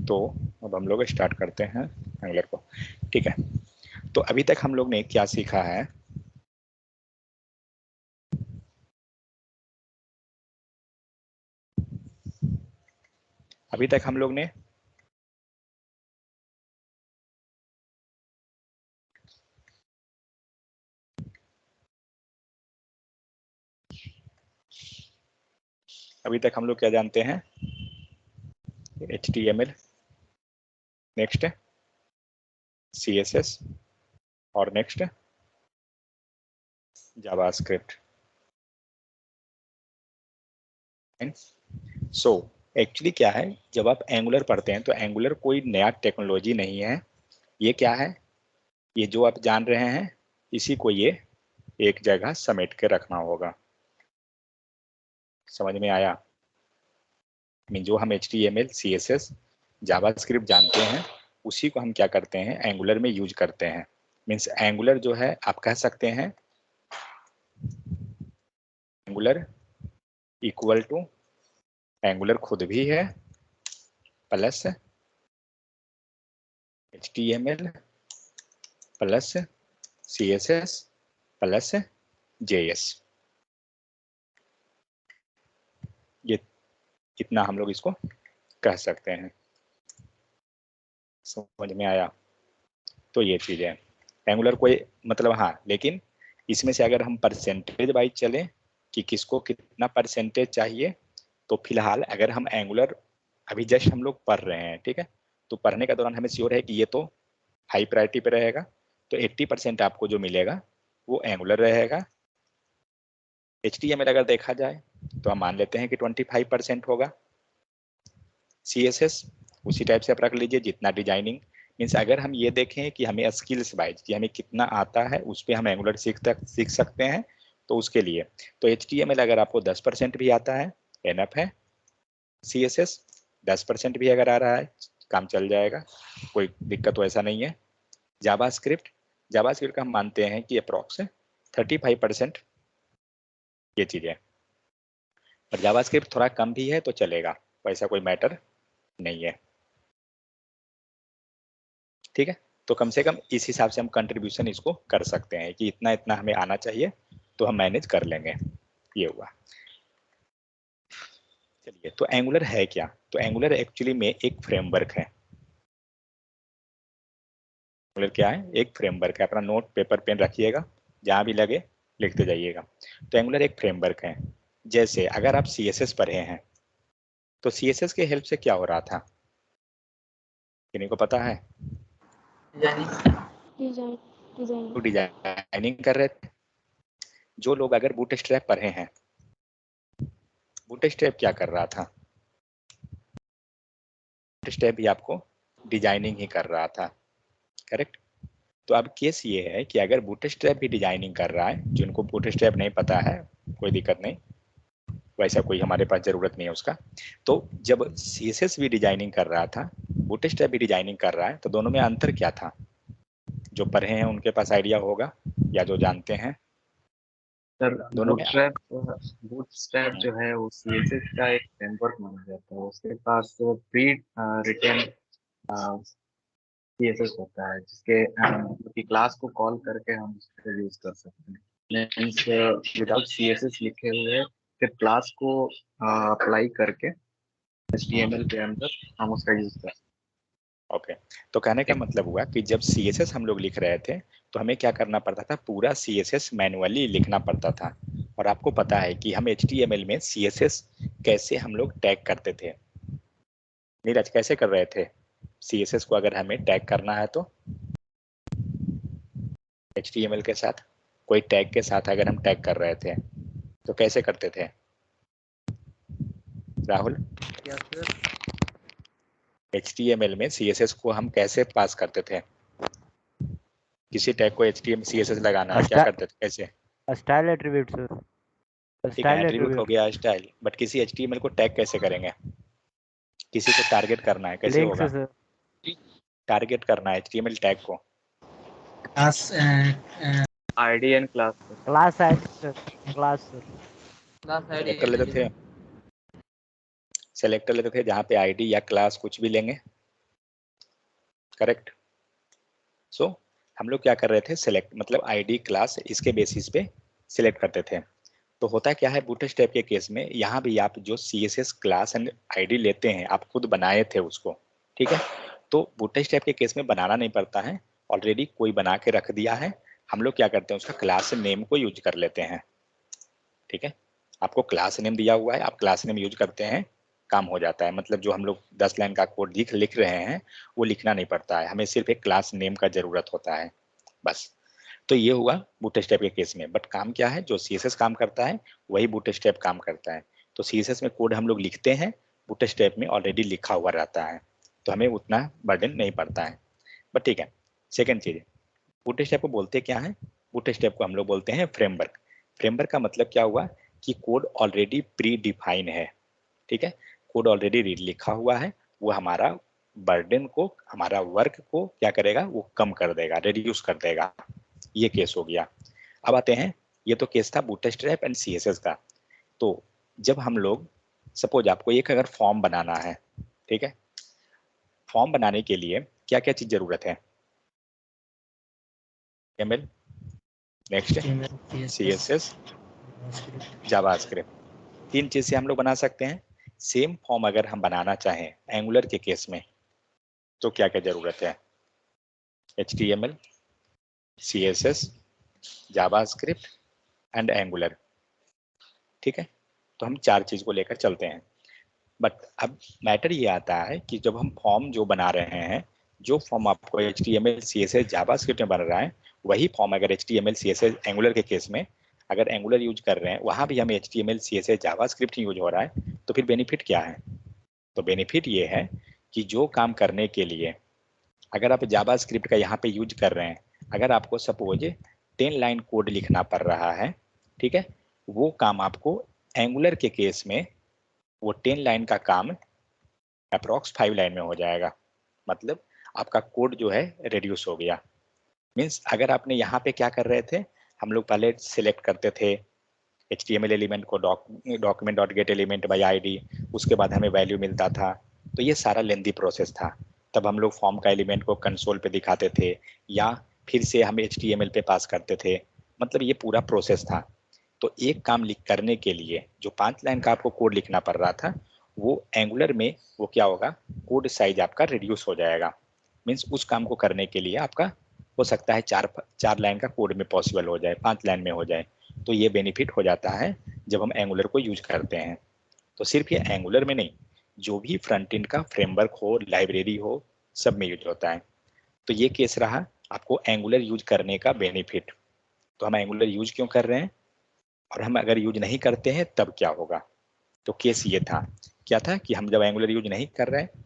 तो अब हम लोग स्टार्ट करते हैं एंगुलर को। ठीक है, तो अभी तक हम लोग ने क्या सीखा है? अभी तक हम लोग ने क्या जानते हैं? HTML, नेक्स्ट CSS और नेक्स्ट जावास्क्रिप्ट। सो एक्चुअली क्या है, जब आप एंगुलर पढ़ते हैं तो एंगुलर कोई नया टेक्नोलॉजी नहीं है। ये क्या है? ये जो आप जान रहे हैं इसी को ये एक जगह समेट के रखना होगा। समझ में आया? जो हम HTML, CSS, जावास्क्रिप्ट जानते हैं उसी को हम क्या करते हैं, एंगुलर में यूज करते हैं। मीन्स एंगुलर जो है आप कह सकते हैं एंगुलर इक्वल टू, एंगुलर खुद भी है plus HTML plus CSS plus JS। ये इतना हम लोग इसको कह सकते हैं। समझ में आया? तो ये चीज है एंगुलर कोई मतलब, हाँ, लेकिन इसमें से अगर हम परसेंटेज वाइज चलें कि किसको कितना परसेंटेज चाहिए, तो फिलहाल अगर हम एंगुलर अभी जस्ट हम लोग पढ़ रहे हैं, ठीक है, तो पढ़ने के दौरान हमें श्योर है कि ये तो हाई प्रायोरिटी पे रहेगा, तो 80% आपको जो मिलेगा वो एंगुलर रहेगा। HTML अगर देखा जाए तो हम मान लेते हैं कि 25% होगा। CSS उसी टाइप से आप रख लीजिए जितना डिजाइनिंग। मीन्स अगर हम ये देखें कि हमें स्किल्स वाइज कि हमें कितना आता है उस पर हम एंगुलर सीख सकते हैं, तो उसके लिए तो HTML अगर आपको 10% भी आता है एनफ है। CSS 10% भी अगर आ रहा है काम चल जाएगा, कोई दिक्कत तो ऐसा नहीं है। जावास्क्रिप्ट का हम मानते हैं कि अप्रॉक्स 35% ये चीज है, और जावास्क्रिप्ट थोड़ा कम भी है तो चलेगा, वैसा कोई मैटर नहीं है। ठीक है, तो कम से कम इस हिसाब से हम कंट्रीब्यूशन इसको कर सकते हैं कि इतना इतना हमें आना चाहिए तो हम मैनेज कर लेंगे। ये हुआ। चलिए, तो एंगुलर है क्या? तो एंगुलर एक्चुअली में एक फ्रेमवर्क है। एंगुलर क्या है? एक फ्रेमवर्क है। अपना नोट पेपर पेन रखिएगा, जहां भी लगे लिखते जाइएगा। तो एंगुलर एक फ्रेमवर्क है। जैसे अगर आप CSS पढ़े हैं तो CSS के हेल्प से क्या हो रहा था, किन्हीं को पता है? डिजाइनिंग कर रहे थे। जो लोग अगर बूटस्ट्रैप पढ़े हैं, बूटस्ट्रैप क्या कर रहा था? बूटस्ट्रैप भी आपको डिजाइनिंग ही कर रहा था, करेक्ट? तो अब केस ये है कि अगर बूटस्ट्रैप भी डिजाइनिंग कर रहा है, जिनको बूटस्ट्रैप नहीं पता है कोई दिक्कत नहीं, वैसा कोई हमारे पास जरूरत नहीं है उसका। तो जब CSS भी डिजाइनिंग कर रहा था, बूटस्ट्रैप भी डिजाइनिंग कर रहा है, तो दोनों में अंतर क्या था? जो पढ़े हैं उनके पास आइडिया होगा या जो जानते हैं। सर, दोनों में बूटस्ट्रैप जो है वो CSS का एक फ्रेमवर्क माना जाता है। उसके पास प्री रिटन CSS होता है जिसके की क्लास को कॉल करके हम उसको यूज कर सकते हैं। मीन्स विदाउट CSS लिखे हुए फिर क्लास को अप्लाई करके HTML के अंदर हम उसका यूज कर सकते हैं। ओके, तो कहने का मतलब हुआ कि जब CSS हम लोग लिख रहे थे तो हमें क्या करना पड़ता था, पूरा CSS मैनुअली लिखना पड़ता था। और आपको पता है कि हम HTML में CSS कैसे हम लोग टैग करते थे? नीरज, कैसे कर रहे थे CSS को? अगर हमें टैग करना है तो HTML के साथ, कोई टैग के साथ अगर हम टैग कर रहे थे तो कैसे करते थे राहुल? HTML में CSS को हम कैसे पास करते थे? किसी टैग को HTML CSS लगाना है, क्या करते थे, कैसे? Style attribute sir. ठीक है, एट्रीब्यूट हो गया स्टाइल, बट किसी HTML को टैग कैसे करेंगे? किसी को टारगेट करना है, कैसे होगा? टारगेट करना है HTML टैग को। आईडी एंड क्लास सेलेक्टर लेते थे जहाँ पे आईडी या क्लास कुछ भी लेंगे, करेक्ट। सो हम लोग क्या कर रहे थे, सिलेक्ट मतलब आईडी क्लास इसके बेसिस पे सिलेक्ट करते थे। तो होता क्या है बूटस्ट्रैप के केस में, यहाँ भी आप जो CSS क्लास एंड आईडी लेते हैं आप खुद बनाए थे उसको, ठीक है। तो बूटस्ट्रैप के केस में बनाना नहीं पड़ता है, ऑलरेडी कोई बना के रख दिया है, हम लोग क्या करते हैं उसका क्लास नेम को यूज कर लेते हैं, ठीक है। आपको क्लास नेम दिया हुआ है, आप क्लास नेम यूज करते हैं, काम हो जाता है। मतलब जो हम लोग 10 लाइन का कोड लिख रहे हैं वो लिखना नहीं पड़ता है, हमें सिर्फ एक क्लास नेम का जरूरत होता है बस। तो ये हुआ बूटस्ट्रैप के केस में। बट काम क्या है, जो CSS काम करता है वही बूटस्ट्रैप काम करता है। तो CSS में कोड हम लोग लिखते हैं, बूटस्ट्रैप में ऑलरेडी लिखा हुआ रहता है, तो हमें उतना बर्डन नहीं पड़ता है। बट ठीक है, सेकेंड चीज, बूटस्ट्रैप को बोलते क्या है, बूटस्ट्रैप को हम लोग बोलते हैं फ्रेमवर्क। फ्रेमवर्क का मतलब क्या हुआ कि कोड ऑलरेडी प्री डिफाइन है, ठीक है। कोड ऑलरेडी लिखा हुआ है, वो हमारा बर्डन को, हमारा वर्क को क्या करेगा, वो कम कर देगा, रिड्यूस कर देगा। ये केस हो गया। अब आते हैं, ये तो केस था बूटस्ट्रैप एंड CSS का। तो जब हम लोग सपोज आपको एक अगर फॉर्म बनाना है, ठीक है, फॉर्म बनाने के लिए क्या क्या चीज जरूरत है, HTML, नेक्स्ट CSS, जावास्क्रिप्ट, 3 चीज से हम लोग बना सकते हैं। सेम फॉर्म अगर हम बनाना चाहें एंगुलर के केस में तो क्या क्या जरूरत है, HTML, CSS, JavaScript and angular, ठीक है। तो हम 4 चीज को लेकर चलते हैं। बट अब मैटर ये आता है कि जब हम फॉर्म जो बना रहे हैं, जो फॉर्म आपको HTML, CSS, जावास्क्रिप्ट में बन रहा है, वही फॉर्म अगर HTML, CSS, एंगुलर के केस में अगर एंगुलर यूज कर रहे हैं, वहां भी हमें HTML, CSS, जावास्क्रिप्ट यूज हो रहा है, तो फिर बेनिफिट क्या है। तो बेनिफिट ये है कि जो काम करने के लिए अगर आप जावास्क्रिप्ट का यहाँ पे यूज कर रहे हैं, अगर आपको सपोज 10 लाइन कोड लिखना पड़ रहा है, ठीक है, वो काम आपको एंगुलर के केस में वो 10 लाइन का काम अप्रॉक्स 5 लाइन में हो जाएगा। मतलब आपका कोड जो है रिड्यूस हो गया। मीन्स अगर आपने यहाँ पे क्या कर रहे थे, हम लोग पहले सिलेक्ट करते थे HTML एलिमेंट को, document dot gate element by ID, उसके बाद हमें वैल्यू मिलता था, तो ये सारा लेंदी प्रोसेस था। तब हम लोग फॉर्म का एलिमेंट को कंसोल पे दिखाते थे या फिर से हम HTML पे पास करते थे, मतलब ये पूरा प्रोसेस था। तो एक काम लिख करने के लिए जो 5 लाइन का आपको कोड लिखना पड़ रहा था, वो एंगुलर में वो क्या होगा, कोड साइज आपका रिड्यूस हो जाएगा। मीन्स उस काम को करने के लिए आपका हो सकता है 4 लाइन का कोड में पॉसिबल हो जाए, 5 लाइन में हो जाए। तो ये बेनिफिट हो जाता है जब हम एंगुलर को यूज करते हैं। तो सिर्फ ये एंगुलर में नहीं, जो भी फ्रंट एंड का फ्रेमवर्क हो, लाइब्रेरी हो, सब में यूज होता है। तो ये केस रहा आपको एंगुलर यूज करने का बेनिफिट। तो हम एंगुलर यूज क्यों कर रहे हैं, और हम अगर यूज नहीं करते हैं तब क्या होगा। तो केस ये था, क्या था कि हम जब एंगुलर यूज नहीं कर रहे हैं,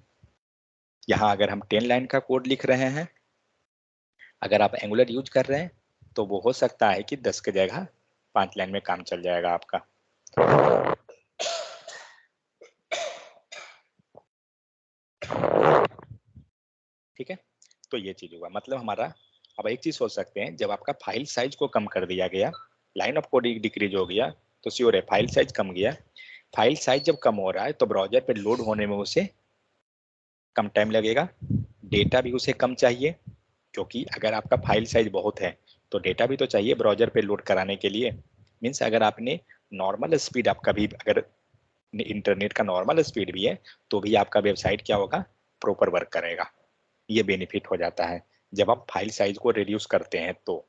यहाँ अगर हम 10 लाइन का कोड लिख रहे हैं, अगर आप एंगुलर यूज कर रहे हैं, तो वो हो सकता है कि 10 की जगह 5 लाइन में काम चल जाएगा आपका। ठीक है, तो ये चीज हुआ। मतलब हमारा, अब एक चीज सोच सकते हैं, जब आपका फाइल साइज को कम कर दिया गया, लाइन ऑफ कोड डिक्रीज हो गया, तो श्योर है फाइल साइज कम गया। फाइल साइज जब कम हो रहा है तो ब्राउजर पे लोड होने में उसे कम टाइम लगेगा, डेटा भी उसे कम चाहिए, क्योंकि अगर आपका फाइल साइज बहुत है तो डेटा भी तो चाहिए ब्राउजर पे लोड कराने के लिए। मीन्स अगर आपने नॉर्मल स्पीड, आपका भी अगर इंटरनेट का नॉर्मल स्पीड भी है, तो भी आपका वेबसाइट क्या होगा, प्रॉपर वर्क करेगा। ये बेनिफिट हो जाता है जब आप फाइल साइज को रिड्यूस करते हैं तो।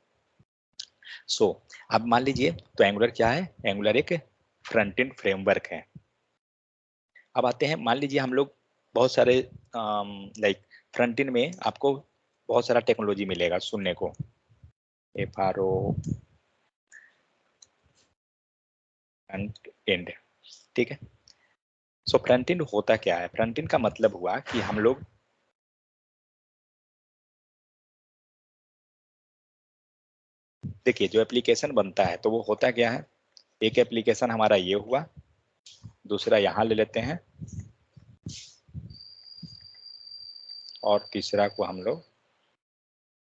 सो अब मान लीजिए, तो एंगुलर क्या है, एंगुलर एक फ्रंट एंड फ्रेमवर्क है। अब आते हैं, मान लीजिए हम लोग बहुत सारे लाइक फ्रंट एंड में आपको बहुत सारा टेक्नोलॉजी मिलेगा सुनने को, FRO, फ्रंट एंड, ठीक है। सो फ्रंट एंड होता क्या है, फ्रंट एंड का मतलब हुआ कि हम लोग देखिए जो एप्लीकेशन बनता है तो वो होता क्या है, एक एप्लीकेशन हमारा ये हुआ, दूसरा यहाँ ले लेते हैं, और तीसरा को हम लोग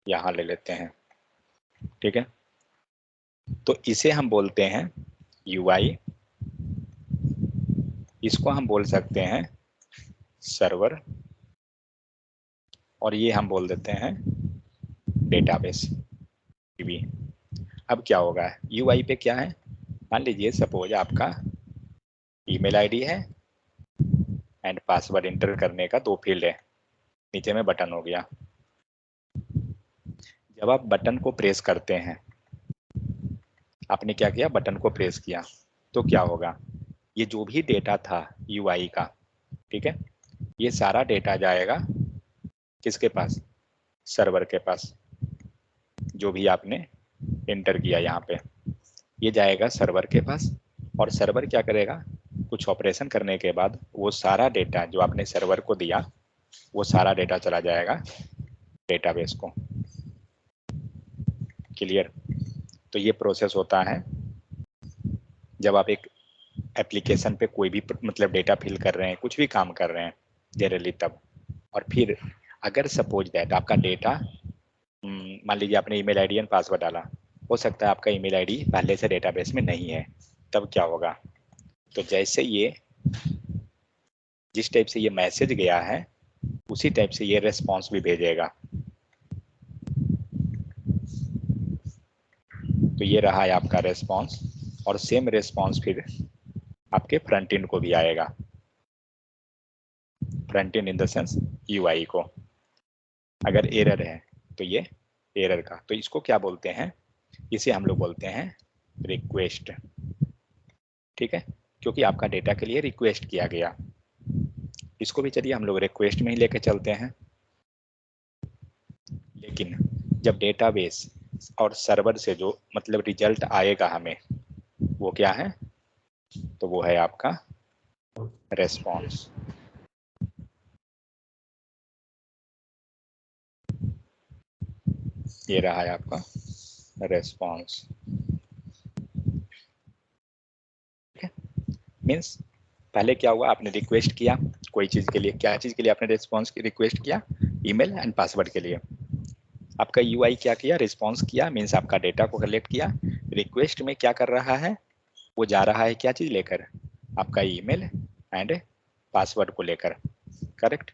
यहाँ ले लेते हैं, ठीक है। तो इसे हम बोलते हैं UI, इसको हम बोल सकते हैं सर्वर, और ये हम बोल देते हैं डेटाबेस DB। अब क्या होगा, UI पे क्या है, मान लीजिए सपोज आपका ईमेल आईडी है एंड पासवर्ड इंटर करने का 2 फील्ड है, नीचे में बटन हो गया। जब आप बटन को प्रेस करते हैं, आपने क्या किया, बटन को प्रेस किया, तो क्या होगा, ये जो भी डेटा था UI का, ठीक है, ये सारा डेटा जाएगा किसके पास, सर्वर के पास। जो भी आपने एंटर किया यहाँ पे, ये जाएगा सर्वर के पास, और सर्वर क्या करेगा, कुछ ऑपरेशन करने के बाद वो सारा डेटा जो आपने सर्वर को दिया, वो सारा डेटा चला जाएगा डेटाबेस को। क्लियर। तो ये प्रोसेस होता है जब आप एक एप्लीकेशन पे कोई भी मतलब डेटा फिल कर रहे हैं, कुछ भी काम कर रहे हैं जनरली तब। और फिर अगर सपोज दैट आपका डेटा, मान लीजिए आपने ईमेल आईडी एंड पासवर्ड डाला, हो सकता है आपका ईमेल आईडी पहले से डेटाबेस में नहीं है, तब क्या होगा, तो जैसे ये जिस टाइप से ये मैसेज गया है उसी टाइप से ये रेस्पॉन्स भी भेजेगा। तो ये रहा है आपका रेस्पॉन्स, और सेम रेस्पॉन्स फिर आपके फ्रंट एंड को भी आएगा, front and in the sense UI को। अगर एरर है तो ये एरर का, तो इसको क्या बोलते हैं, इसे हम लोग बोलते हैं रिक्वेस्ट। ठीक है, क्योंकि आपका डेटा के लिए रिक्वेस्ट किया गया। इसको भी चलिए हम लोग रिक्वेस्ट में ही लेके चलते हैं। लेकिन जब डेटाबेस और सर्वर से जो मतलब रिजल्ट आएगा हमें, वो क्या है, तो वो है आपका रेस्पॉन्स। ये रहा है आपका रेस्पॉन्स। मीन्स पहले क्या हुआ, आपने रिक्वेस्ट किया कोई चीज के लिए, क्या चीज के लिए आपने रेस्पॉन्स की रिक्वेस्ट किया, ईमेल एंड पासवर्ड के लिए। आपका UI क्या किया, रिस्पॉन्स किया, मीन्स आपका डेटा को कलेक्ट किया। रिक्वेस्ट में क्या कर रहा है, वो जा रहा है क्या चीज लेकर, आपका ईमेल एंड पासवर्ड को लेकर। करेक्ट।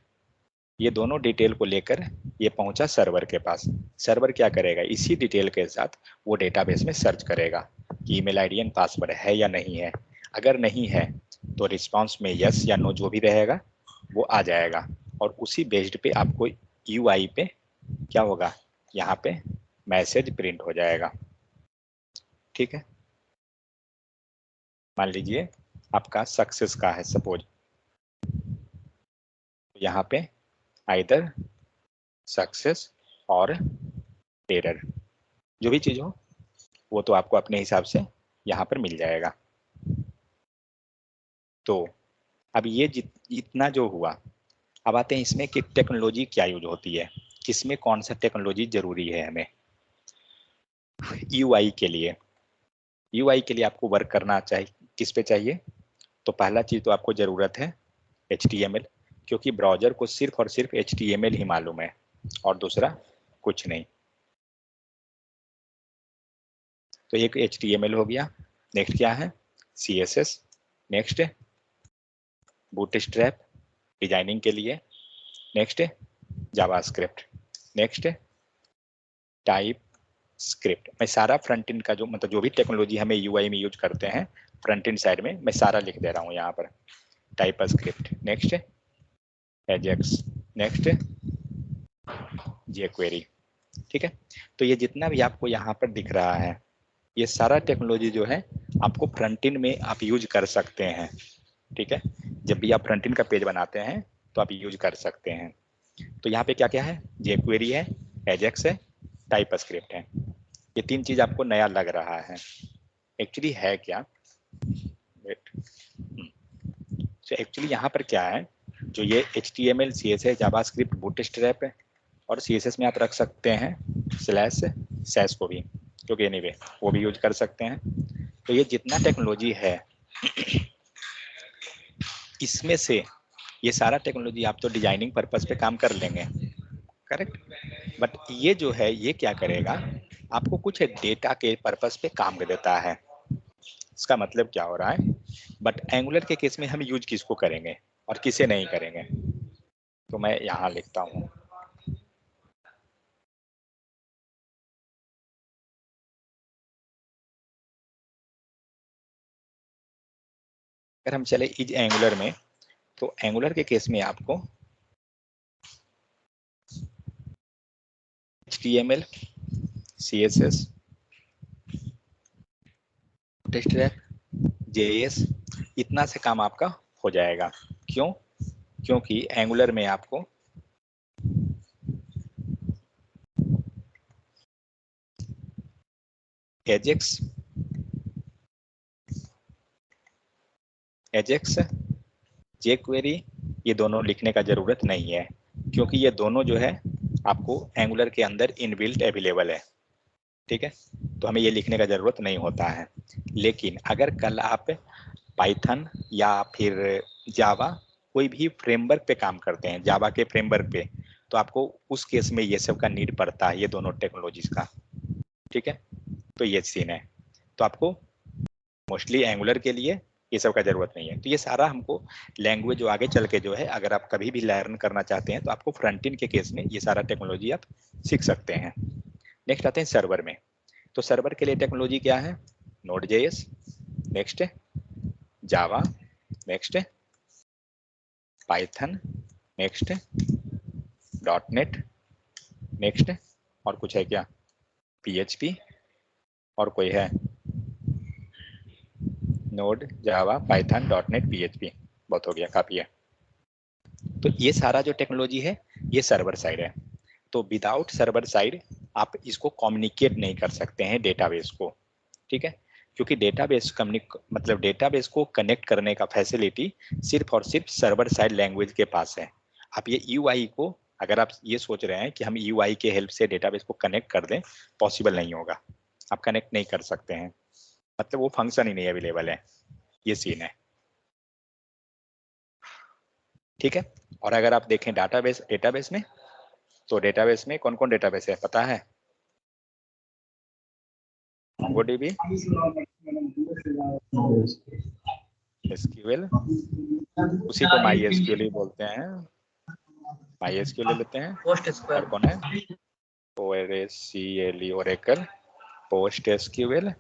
ये दोनों डिटेल को लेकर ये पहुंचा सर्वर के पास। सर्वर क्या करेगा, इसी डिटेल के साथ वो डेटाबेस में सर्च करेगा कि ईमेल आईडी एंड पासवर्ड है या नहीं है। अगर नहीं है तो रिस्पॉन्स में यस या नो जो भी रहेगा वो आ जाएगा, और उसी बेस्ड पे आपको UI पे क्या होगा, यहाँ पे मैसेज प्रिंट हो जाएगा। ठीक है, मान लीजिए आपका सक्सेस का है सपोज, यहाँ पे आइदर सक्सेस और एरर, जो भी चीज हो वो तो आपको अपने हिसाब से यहाँ पर मिल जाएगा। तो अब ये इतना जो हुआ, अब आते हैं इसमें कि टेक्नोलॉजी क्या यूज होती है, किसमें कौन सा टेक्नोलॉजी जरूरी है हमें। UI के लिए, UI के लिए आपको वर्क करना चाहिए किस पे चाहिए, तो पहला चीज तो आपको जरूरत है HTML, क्योंकि ब्राउजर को सिर्फ और सिर्फ HTML ही मालूम है और दूसरा कुछ नहीं। तो एक HTML हो गया, नेक्स्ट क्या है CSS, नेक्स्ट बूटस्ट्रैप डिजाइनिंग के लिए, next JavaScript, next type script. मैं सारा फ्रंट एंड का जो मतलब जो भी टेक्नोलॉजी हमें UI में यूज करते हैं फ्रंट एंड साइड में, मैं सारा लिख दे रहा हूँ यहाँ पर। Type script, next Ajax, next jQuery। ठीक है, तो ये जितना भी आपको यहाँ पर दिख रहा है, ये सारा टेक्नोलॉजी जो है आपको फ्रंट एंड में आप यूज कर सकते हैं। ठीक है, जब भी आप फ्रंट एंड का पेज बनाते हैं तो आप यूज कर सकते हैं। तो यहाँ पे क्या क्या है, jQuery है, एजेक्स है, टाइप स्क्रिप्ट है। ये तीन चीज आपको नया लग रहा है, एक्चुअली है क्या, तो एक्चुअली यहाँ पर क्या है, जो ये HTML CSS जावास्क्रिप्ट बूटस्ट्रैप है, और CSS में आप रख सकते हैं /SAS को भी, क्योंकि एनीवे वो भी यूज कर सकते हैं। तो ये जितना टेक्नोलॉजी है इसमें से ये सारा टेक्नोलॉजी आप तो डिजाइनिंग पर्पस पे काम कर लेंगे, करेक्ट, बट ये जो है ये क्या करेगा, आपको कुछ डेटा के पर्पस पे काम कर देता है। इसका मतलब क्या हो रहा है, बट एंगुलर के केस में हम यूज किसको करेंगे और किसे नहीं करेंगे, तो मैं यहाँ लिखता हूँ अगर हम चले इज एंगुलर में, तो एंगुलर के केस में आपको HTML, CSS, टेक्स्ट, JS, इतना से काम आपका हो जाएगा। क्यों? क्योंकि एंगुलर में आपको एजेक्स, jQuery ये दोनों लिखने का जरूरत नहीं है, क्योंकि ये दोनों जो है आपको एंगुलर के अंदर इनबिल्ट अवेलेबल है। ठीक है, तो हमें ये लिखने का जरूरत नहीं होता है। लेकिन अगर कल आप पाइथन या फिर जावा कोई भी फ्रेमवर्क पे काम करते हैं, जावा के फ्रेमवर्क पे, तो आपको उस केस में ये सब का नीड पड़ता है, ये दोनों टेक्नोलॉजीज का। ठीक है, तो ये सीन है। तो आपको मोस्टली एंगुलर के लिए ये सब का जरूरत नहीं है। तो ये सारा हमको लैंग्वेज जो आगे चल के जो है, अगर आप कभी भी लर्न करना चाहते हैं तो आपको फ्रंट एंड के केस में ये सारा टेक्नोलॉजी आप सीख सकते हैं। नेक्स्ट आते हैं सर्वर में। तो सर्वर के लिए टेक्नोलॉजी क्या है? Node.js, next Java, next Python, next .NET, next और कुछ है क्या? PHP और कोई है? Node, Java, Python, .NET, PHP, बहुत हो गया, काफी है। तो ये सारा जो टेक्नोलॉजी है ये सर्वर साइड है। तो विदाउट सर्वर साइड आप इसको कम्युनिकेट नहीं कर सकते हैं डेटाबेस को। ठीक है, क्योंकि डेटाबेस मतलब डेटाबेस को कनेक्ट करने का फैसिलिटी सिर्फ और सिर्फ सर्वर साइड लैंग्वेज के पास है। आप ये यूआई को, अगर आप ये सोच रहे हैं कि हम यूआई के हेल्प से डेटाबेस को कनेक्ट कर दें, पॉसिबल नहीं होगा। आप कनेक्ट नहीं कर सकते हैं, मतलब वो फंक्शन ही नहीं अवेलेबल है, ये सीन है। ठीक है, और अगर आप देखें डेटाबेस में, तो डेटाबेस में कौन कौन डेटाबेस है पता है? MongoDB, SQL, उसी को MySQL ही बोलते हैं, MySQL ले लेते हैं। और कौन है? ORACLE, Oracle, PostSQL,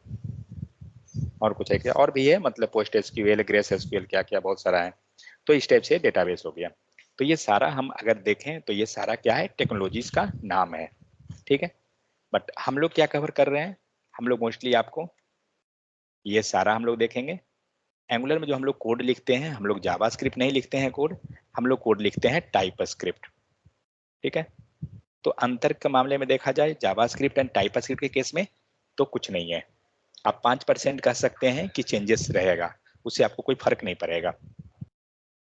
और कुछ है क्या? और भी है, मतलब PostSQL, GraceSQL, क्या क्या बहुत सारा है। तो इस टाइप से डेटाबेस हो गया। तो ये सारा हम अगर देखें तो ये सारा क्या है? टेक्नोलॉजीज का नाम है। ठीक है, बट हम लोग क्या कवर कर रहे हैं? हम लोग मोस्टली आपको ये सारा हम लोग देखेंगे। एंगुलर में जो हम लोग कोड लिखते हैं, हम लोग जावास्क्रिप्ट नहीं लिखते हैं कोड, हम लोग कोड लिखते हैं टाइपस्क्रिप्ट। ठीक है, तो अंतर के मामले में देखा जाए जावास्क्रिप्ट एंड टाइपस्क्रिप्ट के केस में तो कुछ नहीं है। आप 5% कह सकते हैं कि चेंजेस रहेगा, उससे आपको कोई फर्क नहीं पड़ेगा।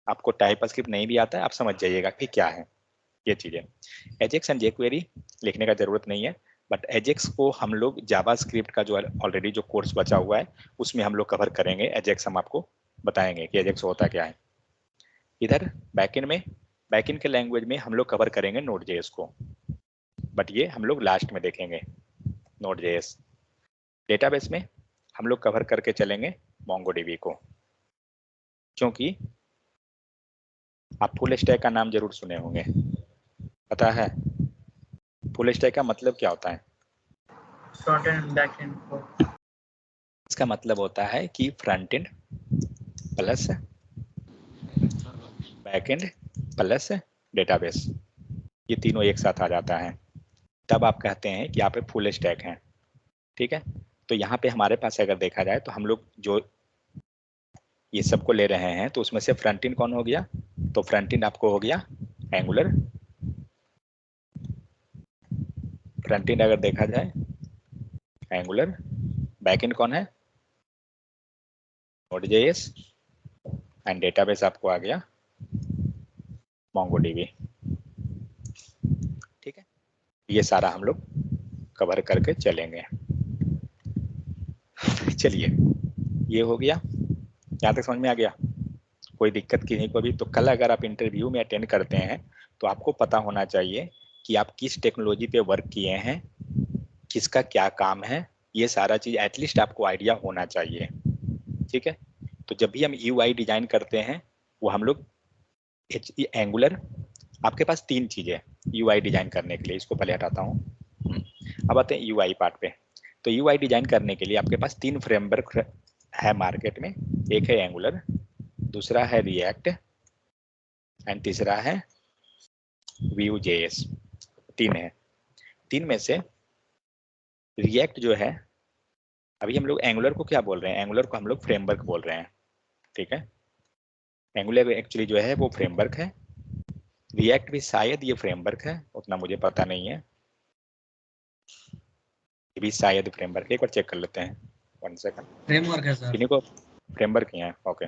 आपको टाइपस्क्रिप्ट नहीं भी आता है, आप समझ जाइएगा कि क्या है ये चीजें। एजेक्स एंड jQuery लिखने का जरूरत नहीं है, बट एजेक्स को हम लोग जावास्क्रिप्ट का जो ऑलरेडी जो कोर्स बचा हुआ है उसमें हम लोग कवर करेंगे। एजेक्स हम आपको बताएंगे कि एजेक्स होता क्या है। इधर बैकएंड के लैंग्वेज में हम लोग कवर करेंगे Node.js को, बट ये हम लोग लास्ट में देखेंगे Node.js। डेटाबेस में हम लोग कवर करके चलेंगे MongoDB को, क्योंकि आप फुल स्टैक का नाम जरूर सुने होंगे, पता है फुल स्टैक का मतलब क्या होता है? Front end back and. इसका मतलब होता है कि front end plus back and plus database, ये तीनों एक साथ आ जाता है, तब आप कहते हैं कि आप फुल स्टैक हैं। ठीक है, तो यहाँ पे हमारे पास अगर देखा जाए तो हम लोग जो ये सबको ले रहे हैं, तो उसमें से फ्रंट एंड कौन हो गया? तो फ्रंट एंड आपको हो गया एंगुलर। फ्रंट एंड अगर देखा जाए एंगुलर, बैक एंड कौन है? Node.js, एंड डेटाबेस आपको आ गया MongoDB। ठीक है, ये सारा हम लोग कवर करके चलेंगे। चलिए, ये हो गया, यहाँ तक समझ में आ गया? कोई दिक्कत किसी को भी? तो कल अगर आप इंटरव्यू में अटेंड करते हैं तो आपको पता होना चाहिए कि आप किस टेक्नोलॉजी पे वर्क किए हैं, किसका क्या काम है, ये सारा चीज एटलीस्ट आपको आइडिया होना चाहिए। ठीक है, तो जब भी हम यूआई डिजाइन करते हैं वो हम लोग एंगुलर, आपके पास 3 चीजें यूआई डिजाइन करने के लिए, इसको पहले हटाता हूँ। अब आते हैं यूआई पार्ट पे। तो यूआई डिजाइन करने के लिए आपके पास 3 फ्रेमवर्क है मार्केट में। एक है एंगुलर, दूसरा है रिएक्ट एंड तीसरा है Vue.js। तीन है। तीन में से रिएक्ट जो है, अभी हम लोग एंगुलर को क्या बोल रहे हैं, एंगुलर को हम लोग फ्रेमवर्क बोल रहे हैं, ठीक है। एंगुलर एक्चुअली जो है वो फ्रेमवर्क है, रिएक्ट भी शायद ये फ्रेमवर्क है, उतना मुझे पता नहीं है, ये भी शायद फ्रेमवर्क है, एक बार चेक कर लेते हैं, 1 सेकंड। फ्रेमवर्क है सर। इन्हीं को फ्रेमवर्क ही है, ओके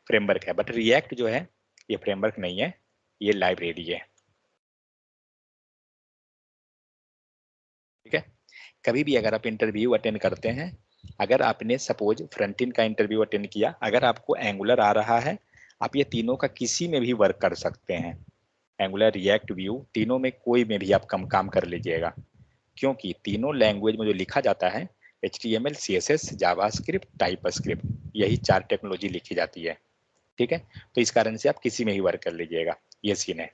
फ्रेमवर्क है, बट रिएक्ट जो है ये फ्रेमवर्क नहीं है, ये लाइब्रेरी है, ठीक है। कभी भी अगर आप इंटरव्यू अटेंड करते हैं, अगर आपने सपोज फ्रंट एंड का इंटरव्यू अटेंड किया, अगर आपको एंगुलर आ रहा है, आप ये तीनों का किसी में भी वर्क कर सकते हैं, एंगुलर रिएक्ट व्यू तीनों में कोई में भी आप काम कर लीजिएगा, क्योंकि तीनों लैंग्वेज में जो लिखा जाता है HTML, CSS, जावास्क्रिप्ट, टाइपस्क्रिप्ट, यही 4 टेक्नोलॉजी लिखी जाती है, ठीक है। तो इस कारण से आप किसी में ही वर्क कर लीजिएगा, ये सीन है।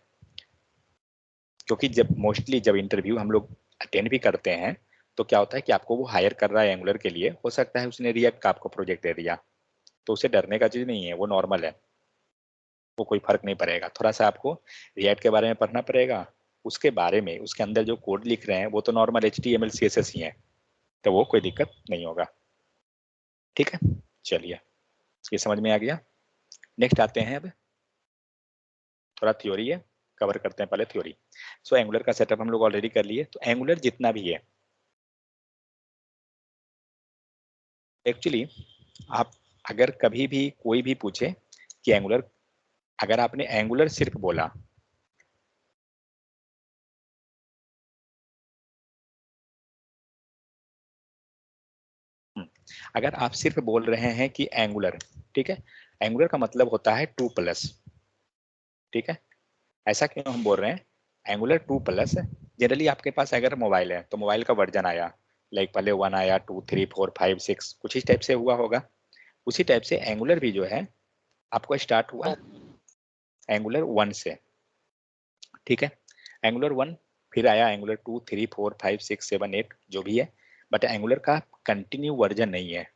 क्योंकि जब मोस्टली जब इंटरव्यू हम लोग अटेंड भी करते हैं तो क्या होता है कि आपको वो हायर कर रहा है एंगुलर के लिए, हो सकता है उसने रिएक्ट का आपको प्रोजेक्ट दे दिया, तो उसे डरने का चीज नहीं है, वो नॉर्मल है, वो कोई फर्क नहीं पड़ेगा। थोड़ा सा आपको रिएक्ट के बारे में पढ़ना पड़ेगा, उसके बारे में उसके अंदर जो कोड लिख रहे हैं वो तो नॉर्मल HTML CSS ही है, तो वो कोई दिक्कत नहीं होगा, ठीक है। चलिए ये समझ में आ गया। नेक्स्ट आते हैं, अब थोड़ा थ्योरी है, कवर करते हैं पहले थ्योरी। सो एंगुलर का सेटअप हम लोग ऑलरेडी कर लिए। तो एंगुलर जितना भी है एक्चुअली, आप अगर कभी भी कोई भी पूछे कि एंगुलर, अगर आपने एंगुलर सिर्फ बोला, अगर आप सिर्फ बोल रहे हैं कि एंगुलर, ठीक है, एंगुलर का मतलब होता है 2+, ठीक है। ऐसा क्यों हम बोल रहे हैं एंगुलर 2+? जनरली आपके पास अगर मोबाइल है तो मोबाइल का वर्जन आया, लाइक पहले 1 आया, 2, 3, 4, 5, 6, कुछ इस टाइप से हुआ होगा। उसी टाइप से एंगुलर भी जो है आपको स्टार्ट हुआ एंगुलर 1 से, ठीक है। एंगुलर 1 फिर आया एंगुलर 2, 3, 4, 5, 6, 7, 8 जो भी है, बट एंगुलर का कंटिन्यू वर्जन नहीं है।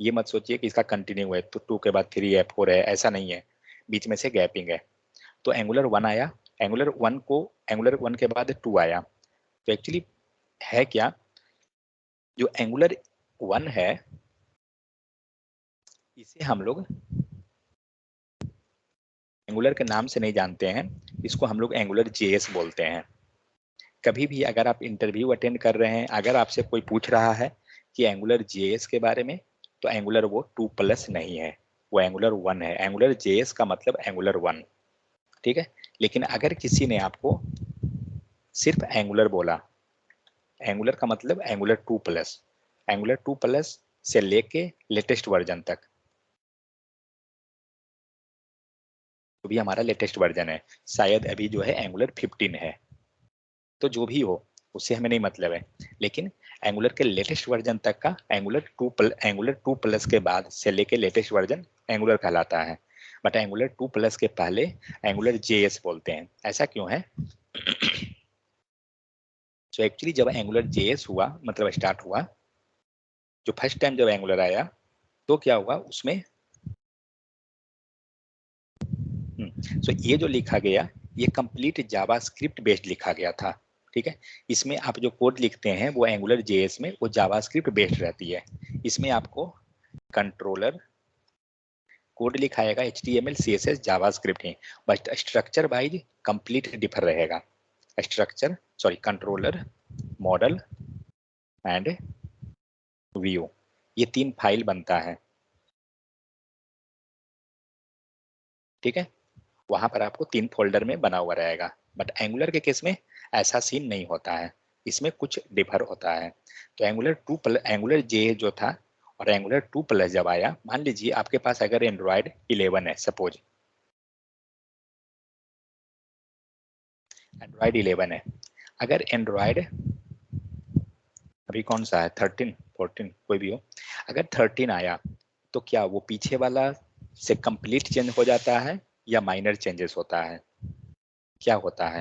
ये मत सोचिए कि इसका कंटिन्यू है तो 2 के बाद 3 है, 4 है, ऐसा नहीं है, बीच में से गैपिंग है। तो एंगुलर 1 आया, एंगुलर 1 के बाद 2 आया। तो एक्चुअली है क्या, जो एंगुलर 1 है इसे हम लोग एंगुलर के नाम से नहीं जानते हैं, इसको हम लोग एंगुलर JS बोलते हैं। कभी भी अगर आप इंटरव्यू अटेंड कर रहे हैं, अगर आपसे कोई पूछ रहा है कि एंगुलर JS के बारे में, तो एंगुलर वो 2+ नहीं है, वो एंगुलर 1 है। एंगुलर JS का मतलब एंगुलर 1, ठीक है। लेकिन अगर किसी ने आपको सिर्फ एंगुलर बोला, एंगुलर का मतलब एंगुलर 2+, एंगुलर 2+ से लेके लेटेस्ट वर्जन तक, तो भी हमारा लेटेस्ट वर्जन है, शायद अभी जो है एंगुलर 15 है, तो जो भी हो उससे हमें नहीं मतलब है। लेकिन एंगुलर के लेटेस्ट वर्जन तक का एंगुलर 2+ के बाद से लेके लेटेस्ट वर्जन एंगुलर कहलाता है, बट एंगुलर 2+ के पहले एंगुलर JS बोलते हैं। ऐसा क्यों है? तो एक्चुअली जब एंगुलर JS हुआ, मतलब स्टार्ट हुआ, जो फर्स्ट टाइम जब एंगुलर आया तो क्या हुआ उसमें, सो ये जो लिखा गया ये कंप्लीट जावास्क्रिप्ट बेस्ड लिखा गया था, ठीक है। इसमें आप जो कोड लिखते हैं वो एंगुलर JS में वो जावास्क्रिप्ट बेस्ड रहती है। इसमें आपको कंट्रोलर कोड लिखाएगा HTML, CSS, जावास्क्रिप्ट ही, but structure wise complete differ रहेगा। Structure sorry controller, model and view, ये 3 फाइल बनता है, ठीक है। वहां पर आपको 3 फोल्डर में बना हुआ रहेगा, बट एंगुलर के केस में ऐसा सीन नहीं होता है, इसमें कुछ डिफर होता है। तो एंगुलर J जो था और एंगुलर 2+ जब आया, मान लीजिए आपके पास अगर एंड्रॉयड 11 है, सपोज एंड्रॉयड 11 है, अगर एंड्रॉयड अभी कौन सा है 13, 14 कोई भी हो, अगर 13 आया तो क्या वो पीछे वाला से कंप्लीट चेंज हो जाता है या माइनर चेंजेस होता है? क्या होता है?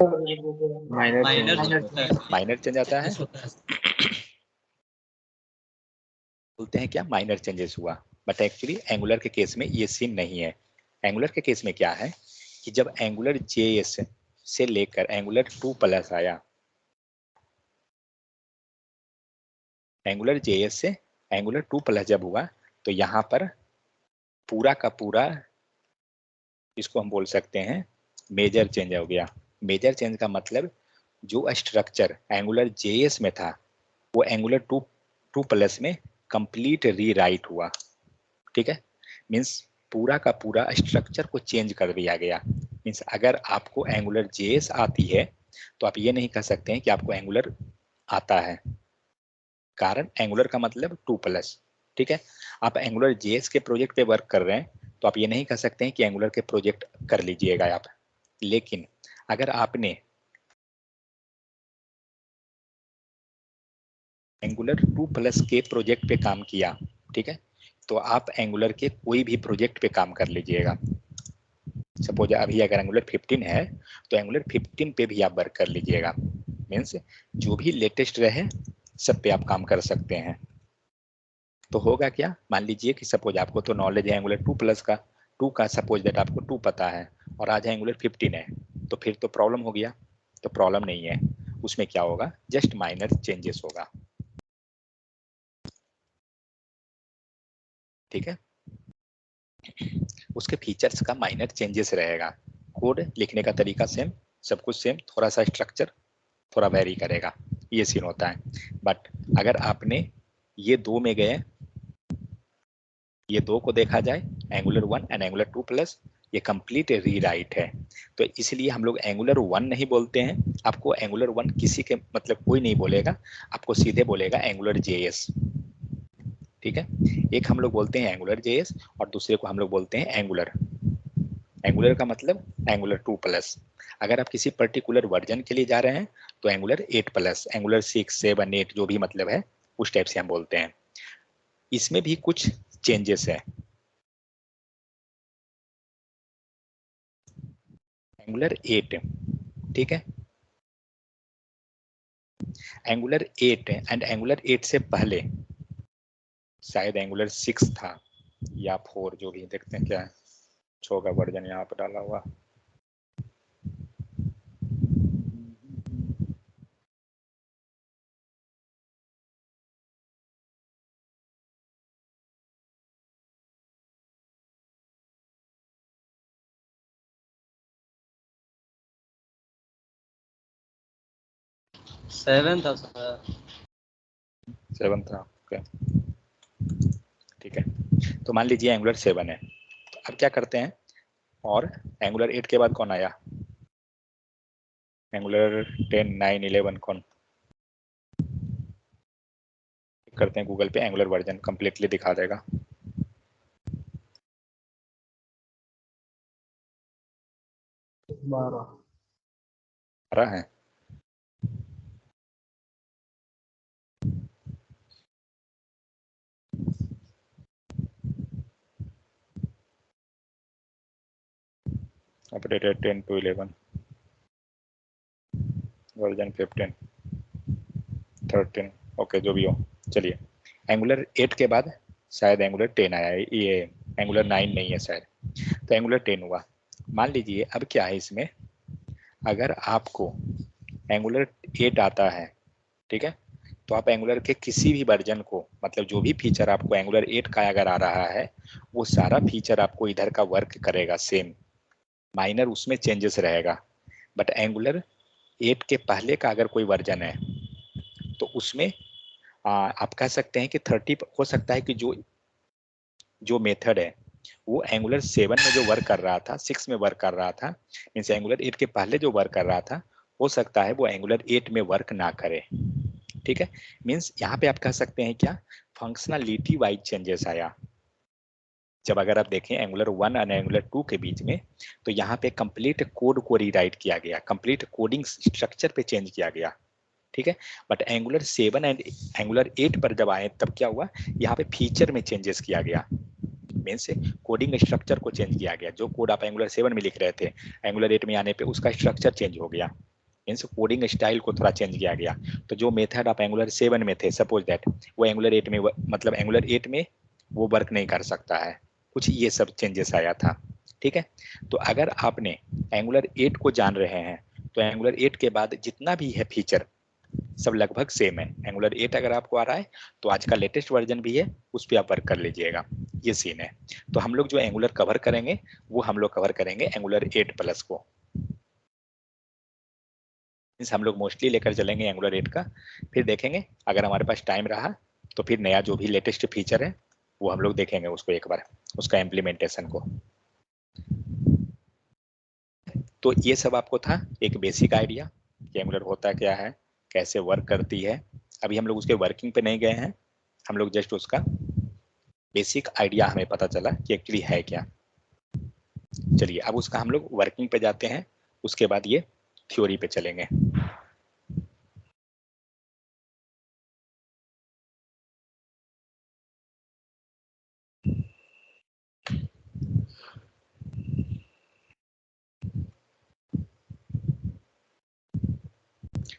माइनर चेंज आता है, बोलते हैं क्या माइनर चेंजेस हुआ, बट एक्चुअली एंगुलर के केस में ये सीन नहीं है। एंगुलर के केस में क्या है कि जब एंगुलर JS से लेकर एंगुलर 2+ आया, एंगुलर JS से एंगुलर 2+ जब हुआ तो यहाँ पर पूरा का पूरा इसको हम बोल सकते हैं मेजर चेंज हो गया। मेजर चेंज का मतलब जो स्ट्रक्चर एंगुलर JS में था वो एंगुलर 2+ में कंप्लीट रीराइट हुआ। ठीक है, मीन्स पूरा का पूरा स्ट्रक्चर को चेंज कर दिया गया। मीन्स अगर आपको एंगुलर JS आती है तो आप ये नहीं कह सकते हैं कि आपको एंगुलर आता है, कारण एंगुलर का मतलब 2+। ठीक है, आप एंगुलर JS के प्रोजेक्ट पे वर्क कर रहे हैं तो आप ये नहीं कह सकते हैं कि एंगुलर के प्रोजेक्ट कर लीजिएगा आप। लेकिन अगर आपने एंगुलर 2+ के प्रोजेक्ट पे काम किया, ठीक है, तो आप एंगुलर के कोई भी प्रोजेक्ट पे काम कर लीजिएगा। सपोज अभी अगर एंगुलर 15 है तो एंगुलर 15 पे भी आप वर्क कर लीजिएगा। मीन्स जो भी लेटेस्ट रहे सब पे आप काम कर सकते हैं। तो होगा क्या, मान लीजिए कि सपोज आपको तो नॉलेज है एंगुलर 2+ का, 2 का सपोज दैट आपको 2 पता है और आज एंगुलर 15 है, तो फिर तो प्रॉब्लम हो गया। तो प्रॉब्लम नहीं है, उसमें क्या होगा, जस्ट माइनर चेंजेस होगा। ठीक है, उसके फीचर्स का माइनर चेंजेस रहेगा। कोड लिखने का तरीका सेम, सब कुछ सेम, थोड़ा सा स्ट्रक्चर थोड़ा वेरी करेगा, ये सीन होता है। बट अगर आपने ये दो में गए, ये दो को देखा जाए एंगुलर 1 एंड एंगुलर 2+, ये कंप्लीट रीराइट है। तो इसलिए हम लोग एंगुलर 1 नहीं बोलते हैं, आपको एंगुलर 1 किसी के मतलब कोई नहीं बोलेगा, आपको सीधे बोलेगा एंगुलर JS। ठीक है, एक हम लोग बोलते हैं एंगुलर JS और दूसरे को हम लोग बोलते हैं एंगुलर। एंगुलर का मतलब एंगुलर 2+। अगर आप किसी पर्टिकुलर वर्जन के लिए जा रहे हैं तो एंगुलर 8+, एंगुलर 6, 7, 8 जो भी मतलब है उस टाइप से हम बोलते हैं। इसमें भी कुछ चेंजेस है। एंगुलर 8, ठीक है, एंगुलर 8 एंड एंगुलर 8 से पहले शायद एंगुलर 6 था या 4, जो भी देखते हैं क्या है, छो का वर्जन यहाँ पर डाला हुआ। सेवन था सर। 7 था, ओके, ठीक है। तो मान लीजिए एंगुलर 7 है, तो अब क्या करते हैं, और एंगुलर 8 के बाद कौन आया, एंगुलर 10, 9, 11 कौन करते हैं गूगल पे, एंगुलर वर्जन कंप्लीटली दिखा देगा। आ रहा है, अपडेटेड 10 to 11, वर्जन 15, 13, ओके जो भी हो। चलिए, एंगुलर 8 के बाद शायद एंगुलर 10 आया है, ये एंगुलर 9 नहीं है शायद, तो एंगुलर 10 हुआ। मान लीजिए अब क्या है इसमें, अगर आपको एंगुलर 8 आता है, ठीक है, तो आप एंगुलर के किसी भी वर्जन को, मतलब जो भी फीचर आपको एंगुलर 8 का अगर आ रहा है वो सारा फीचर आपको इधर का वर्क करेगा सेम, माइनर उसमें चेंजेस रहेगा। बट एंगुलर 8 के पहले का अगर कोई वर्जन है तो उसमें आप कह सकते हैं कि 30 हो सकता है कि जो जो मेथड है वो एंगुलर 7 में जो वर्क कर रहा था, 6 में वर्क कर रहा था, मीन्स एंगुलर 8 के पहले जो वर्क कर रहा था, हो सकता है वो एंगुलर 8 में वर्क ना करे। ठीक है, मीन्स यहाँ पे आप कह सकते हैं क्या, फंक्शनलिटी वाइज चेंजेस आया। जब अगर आप देखें एंगुलर 1 और एंगुलर 2 के बीच में, तो यहाँ पे कंप्लीट कोड को रीराइट किया गया, कंप्लीट कोडिंग स्ट्रक्चर पे चेंज किया गया। ठीक है, बट एंगुलर 7 एंड एंगुलर 8 पर जब आए तब क्या हुआ, यहाँ पे फीचर में चेंजेस किया गया, मेन से कोडिंग स्ट्रक्चर को चेंज किया गया। जो कोड आप एंगुलर 7 में लिख रहे थे, एंगुलर 8 में आने पे उसका स्ट्रक्चर चेंज हो गया, मीन्स कोडिंग स्टाइल को थोड़ा चेंज किया गया। तो जो मेथड आप एंगुलर 7 में थे, सपोज दैट वो एंगुलर 8 में मतलब एंगुलर 8 में वो वर्क नहीं कर सकता है, कुछ ये सब चेंजेस आया था। ठीक है। तो अगर आपने एंगुलर 8 को जान रहे हैं तो एंगुलर 8 के बाद जितना भी है फीचर सब लगभग सेम है। एंगुलर 8 अगर आपको आ रहा है तो आज का लेटेस्ट वर्जन भी है, उस पर आप वर्क कर लीजिएगा। ये सीन है। तो हम लोग जो एंगुलर कवर करेंगे वो हम लोग कवर करेंगे एंगुलर 8 प्लस को। हम लोग मोस्टली लेकर चलेंगे एंगुलर 8 का, फिर देखेंगे अगर हमारे पास टाइम रहा तो फिर नया जो भी लेटेस्ट फीचर है वो हम लोग देखेंगे उसको एक बार, उसका इम्प्लीमेंटेशन को। तो ये सब आपको था एक बेसिक आइडिया कि एंगुलर होता क्या है, कैसे वर्क करती है। अभी हम लोग उसके वर्किंग पे नहीं गए हैं, हम लोग जस्ट उसका बेसिक आइडिया हमें पता चला कि एक्चुअली है क्या। चलिए अब उसका हम लोग वर्किंग पे जाते हैं, उसके बाद ये थ्योरी पे चलेंगे।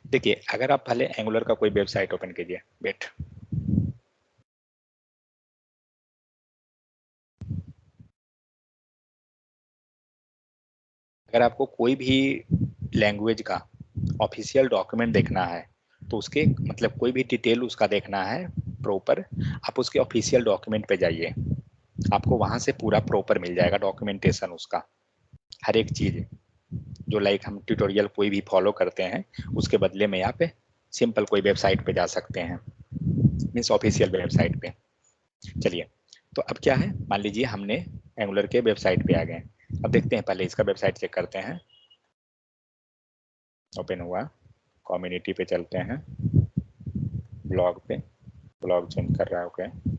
देखिए अगर आप पहले एंगुलर का कोई वेबसाइट ओपन कीजिए, वेट, अगर आपको कोई भी लैंग्वेज का ऑफिशियल डॉक्यूमेंट देखना है तो उसके मतलब कोई भी डिटेल उसका देखना है प्रॉपर, आप उसके ऑफिशियल डॉक्यूमेंट पे जाइए, आपको वहां से पूरा प्रॉपर मिल जाएगा डॉक्यूमेंटेशन उसका, हर एक चीज जो लाइक हम ट्यूटोरियल कोई भी फॉलो करते हैं उसके बदले में यहाँ पे सिंपल कोई वेबसाइट पे जा सकते हैं, मीन्स ऑफिशियल वेबसाइट पे। चलिए तो अब क्या है, मान लीजिए हमने एंगुलर के वेबसाइट पे आ गए। अब देखते हैं, पहले इसका वेबसाइट चेक करते हैं। ओपन हुआ, कम्युनिटी पे चलते हैं, ब्लॉग पे, ब्लॉग चेंज कर रहा है, ओके।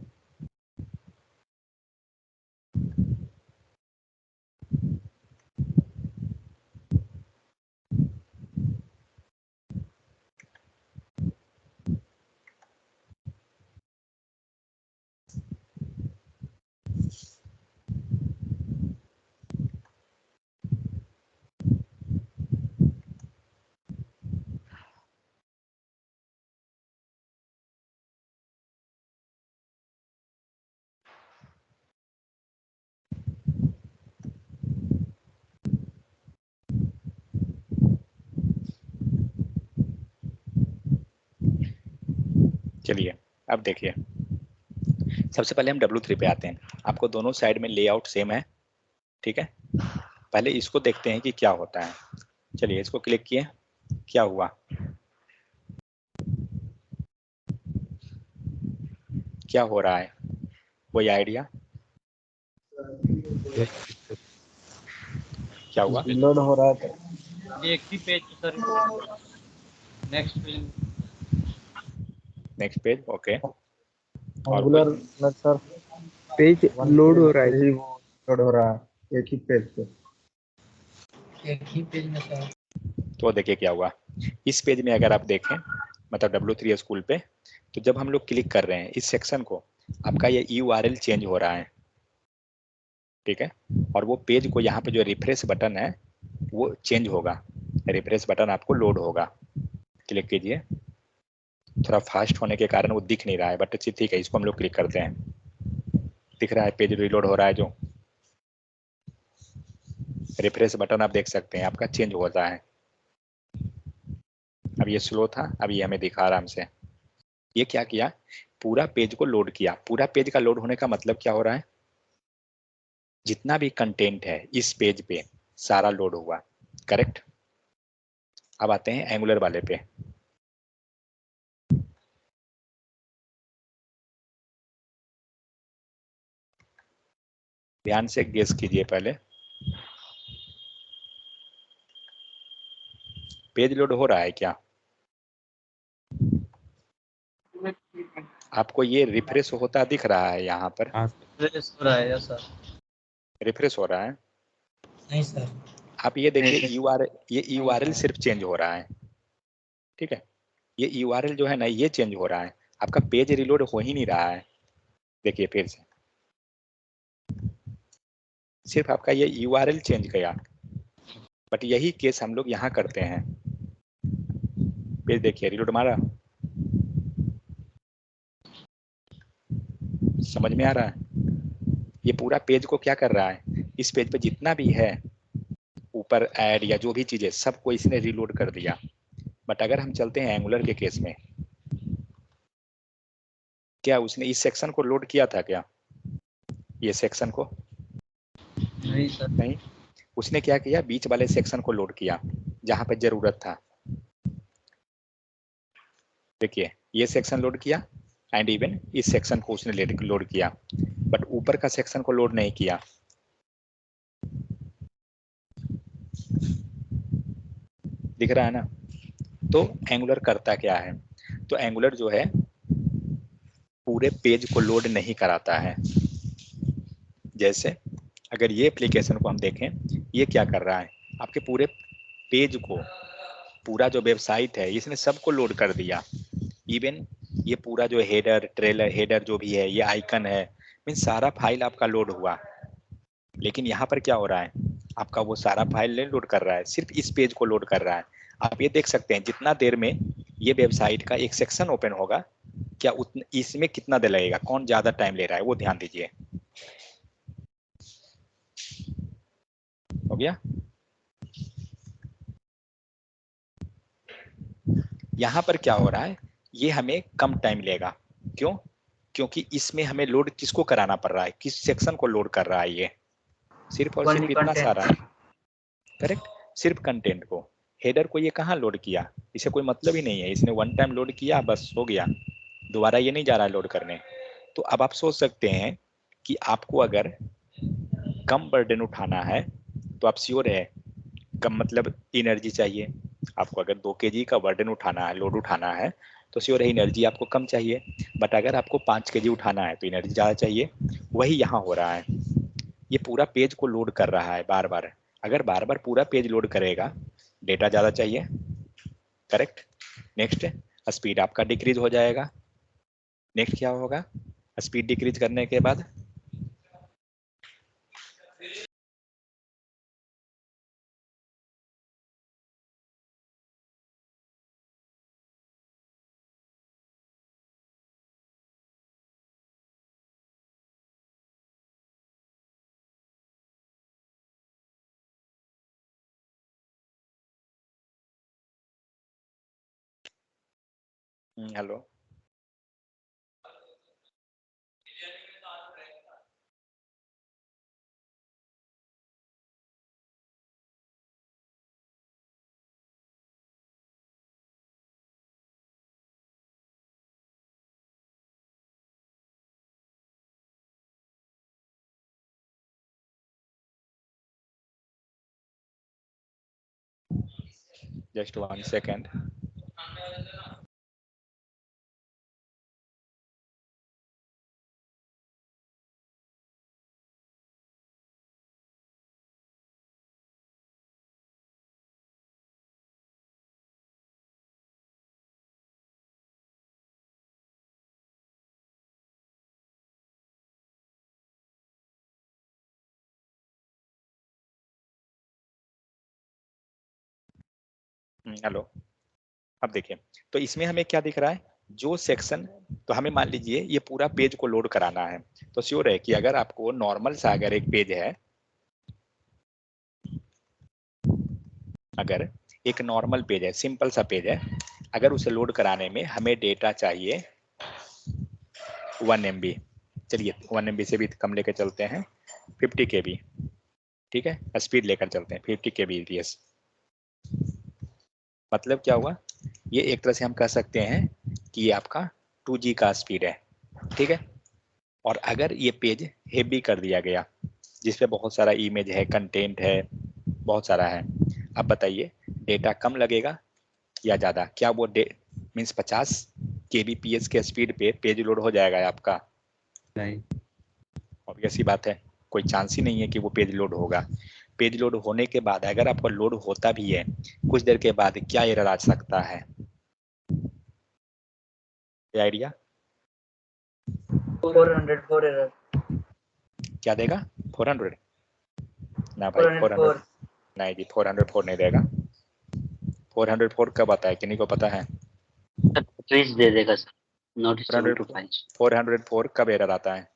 चलिए अब देखिए, सबसे पहले हम W3 पे आते हैं। आपको दोनों साइड में लेआउट सेम है, ठीक है। पहले इसको देखते हैं कि क्या होता है। चलिए इसको क्लिक किए, क्या हुआ, क्या हो रहा है, कोई आइडिया क्या हुआ? लोड हो रहा है। एक ही page sir, next page. Next page, okay. और एंगुलर में सर पेज लोड हो रहा है। ही वो लोड हो रहा है एक ही पेज पे। एक ही पेज में सर। तो देखिए क्या हुआ, इस पेज में अगर आप देखें मतलब W3 स्कूल पे, तो जब हम लोग क्लिक कर रहे हैं इस सेक्शन को, आपका ये URL चेंज हो रहा है, ठीक है। और वो पेज को यहाँ पे जो रिफ्रेश बटन है वो चेंज होगा, रिफ्रेश बटन आपको लोड होगा। क्लिक कीजिए, थोड़ा फास्ट होने के कारण वो दिख नहीं रहा है, बट ठीक है, इसको हम लोग क्लिक करते हैं। दिख रहा है पेज रिलोड हो रहा है, जो रिफ्रेश बटन आप देख सकते हैं आपका चेंज होता है। अब ये स्लो था, अब ये हमें दिखा आराम से। ये क्या किया, पूरा पेज को लोड किया। पूरा पेज का लोड होने का मतलब क्या हो रहा है, जितना भी कंटेंट है इस पेज पे सारा लोड हुआ, करेक्ट। अब आते हैं एंगुलर वाले पे। ध्यान से गेस कीजिए, पहले पेज लोड हो रहा है क्या? आपको ये रिफ्रेश होता दिख रहा है यहाँ पर? रिफ्रेश हो रहा है या सर? रिफ्रेश हो रहा है। नहीं सर। आप ये देखिए ये URL सिर्फ चेंज हो रहा है, ठीक है। ये URL जो है ना ये चेंज हो रहा है, आपका पेज रिलोड हो ही नहीं रहा है। देखिए फिर से, सिर्फ आपका ये URL चेंज किया, बट यही केस हम लोग यहाँ करते हैं। पेज देखिए रिलोड मारा, समझ में आ रहा है? ये पूरा पेज को क्या कर रहा है, इस पेज पे जितना भी है ऊपर ऐड या जो भी चीजें सबको इसने रीलोड कर दिया। बट अगर हम चलते हैं एंगुलर के केस में, क्या उसने इस सेक्शन को लोड किया था क्या? ये सेक्शन को नहीं सर। नहीं, उसने क्या किया, बीच वाले सेक्शन को लोड किया जहां पे जरूरत था। देखिए ये सेक्शन लोड किया एंड इवन इस सेक्शन को उसने लोड किया, बट ऊपर का सेक्शन को लोड नहीं किया। दिख रहा है ना? तो एंगुलर करता क्या है, तो एंगुलर जो है पूरे पेज को लोड नहीं कराता है। जैसे अगर ये एप्लीकेशन को हम देखें, ये क्या कर रहा है, आपके पूरे पेज को, पूरा जो वेबसाइट है इसने सबको लोड कर दिया। इवन ये पूरा जो हेडर ट्रेलर हेडर जो भी है, ये आइकन है, मीन सारा फाइल आपका लोड हुआ। लेकिन यहाँ पर क्या हो रहा है, आपका वो सारा फाइल नहीं लोड कर रहा है, सिर्फ इस पेज को लोड कर रहा है। आप ये देख सकते हैं जितना देर में ये वेबसाइट का एक सेक्शन ओपन होगा, क्या इसमें कितना देर लगेगा, कौन ज्यादा टाइम ले रहा है, वो ध्यान दीजिए। हो गया? यहाँ पर क्या हो रहा है, ये हमें कम टाइम लेगा। क्यों? क्योंकि इसमें हमें लोड किसको कराना पड़ रहा है, किस सेक्शन को लोड कर रहा है, ये सिर्फ और सिर्फ इतना सारा, करेक्ट, सिर्फ कंटेंट को। हेडर को ये कहाँ लोड किया, इसे कोई मतलब ही नहीं है, इसने वन टाइम लोड किया बस हो गया, दोबारा ये नहीं जा रहा है लोड करने। तो अब आप सोच सकते हैं कि आपको अगर कम बर्डन उठाना है तो आप श्योर है कम मतलब एनर्जी चाहिए। आपको अगर 2 kg का बर्डन उठाना है, लोड उठाना है, तो श्योर है एनर्जी आपको कम चाहिए। बट अगर आपको 5 kg उठाना है तो एनर्जी ज़्यादा चाहिए। वही यहाँ हो रहा है, ये पूरा पेज को लोड कर रहा है बार बार। अगर बार बार पूरा पेज लोड करेगा, डेटा ज़्यादा चाहिए, करेक्ट। नेक्स्ट स्पीड आपका डिक्रीज हो जाएगा। नेक्स्ट क्या होगा, स्पीड डिक्रीज करने के बाद हेलो, जस्ट 1 सेकेंड। हेलो, अब देखिए, तो इसमें हमें क्या दिख रहा है, जो सेक्शन, तो हमें मान लीजिए ये पूरा पेज को लोड कराना है, तो श्योर है कि अगर आपको नॉर्मल सा अगर एक पेज है, अगर एक नॉर्मल पेज है, सिंपल सा पेज है, अगर उसे लोड कराने में हमें डेटा चाहिए 1 MB, चलिए 1 MB से भी कम लेकर चलते हैं, 50 KB, ठीक है, स्पीड लेकर चलते हैं 50 kbps। मतलब क्या हुआ, ये एक तरह से हम कह सकते हैं कि ये आपका 2G का स्पीड है, ठीक है। और अगर ये पेज हेवी कर दिया गया, जिसपे बहुत सारा इमेज है, कंटेंट है, बहुत सारा है, अब बताइए डेटा कम लगेगा या ज़्यादा? क्या वो मीन्स 50 kbps के स्पीड पे पेज लोड हो जाएगा आपका? नहीं। ऑब्वियस सी बात है, कोई चांस ही नहीं है कि वो पेज लोड होगा। पेज लोड होने के बाद अगर आपका लोड होता भी है, कुछ देर के बाद क्या एरर आ सकता है, ये आइडिया? 404 एरर। क्या देगा? 400? ना भाई 400 नहीं जी, 404 नहीं देगा। 404 कब आता है, किन्हीं को पता है? ट्वीट दे देगा sir, not receiving two files. 404 कब एरर आता है?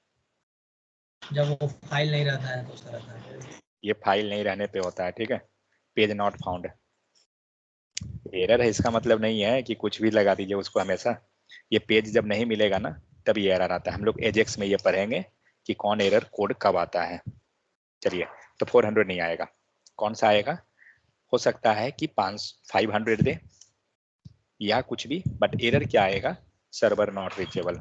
जब वो फाइल नहीं रहता है तो उसका रहता है। ये फाइल नहीं रहने पे होता है, ठीक है। पेज नॉट फाउंड एरर है, इसका मतलब नहीं है कि कुछ भी लगा दीजिए उसको हमेशा। ये पेज जब नहीं मिलेगा ना तब ये एरर आता है। हम लोग एजेक्स में ये पढ़ेंगे कि कौन एरर कोड कब आता है। चलिए, तो 400 नहीं आएगा, कौन सा आएगा? हो सकता है कि 500 दे या कुछ भी, बट एरर क्या आएगा? Server not reachable.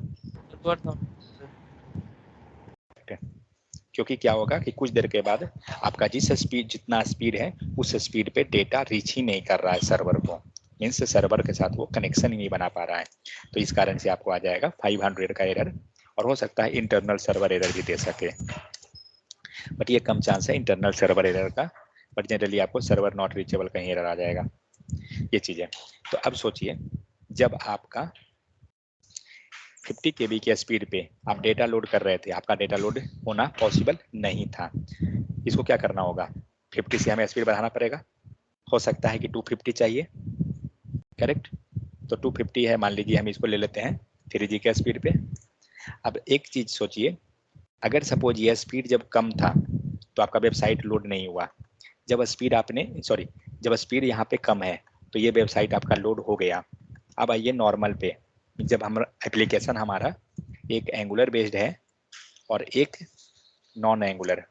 क्योंकि क्या होगा कि कुछ देर के बाद आपका जितना स्पीड है उस स्पीड पे डेटा रीच ही नहीं कर रहा है सर्वर को, मीन्स सर्वर के साथ वो कनेक्शन ही नहीं बना पा रहा है। तो इस कारण से आपको आ जाएगा 500 का एरर, और हो सकता है इंटरनल सर्वर एरर भी दे सके, बट ये कम चांस है इंटरनल सर्वर एरर का। बट जनरली आपको सर्वर नॉट रीचेबल का एरर आ जाएगा, ये चीज़ है। तो अब सोचिए, जब आपका 50 KB की स्पीड पे आप डेटा लोड कर रहे थे, आपका डेटा लोड होना पॉसिबल नहीं था। इसको क्या करना होगा? 50 से हमें स्पीड बढ़ाना पड़ेगा। हो सकता है कि 250 चाहिए, करेक्ट। तो 250 है, मान लीजिए हम इसको ले लेते हैं 3G के स्पीड पे। अब एक चीज सोचिए, अगर सपोज ये स्पीड जब कम था तो आपका वेबसाइट लोड नहीं हुआ। जब स्पीड यहाँ पे कम है तो ये वेबसाइट आपका लोड हो गया। अब आइए नॉर्मल पे, जब हम एप्लीकेशन हमारा एक एंगुलर बेस्ड है और एक नॉन एंगुलर,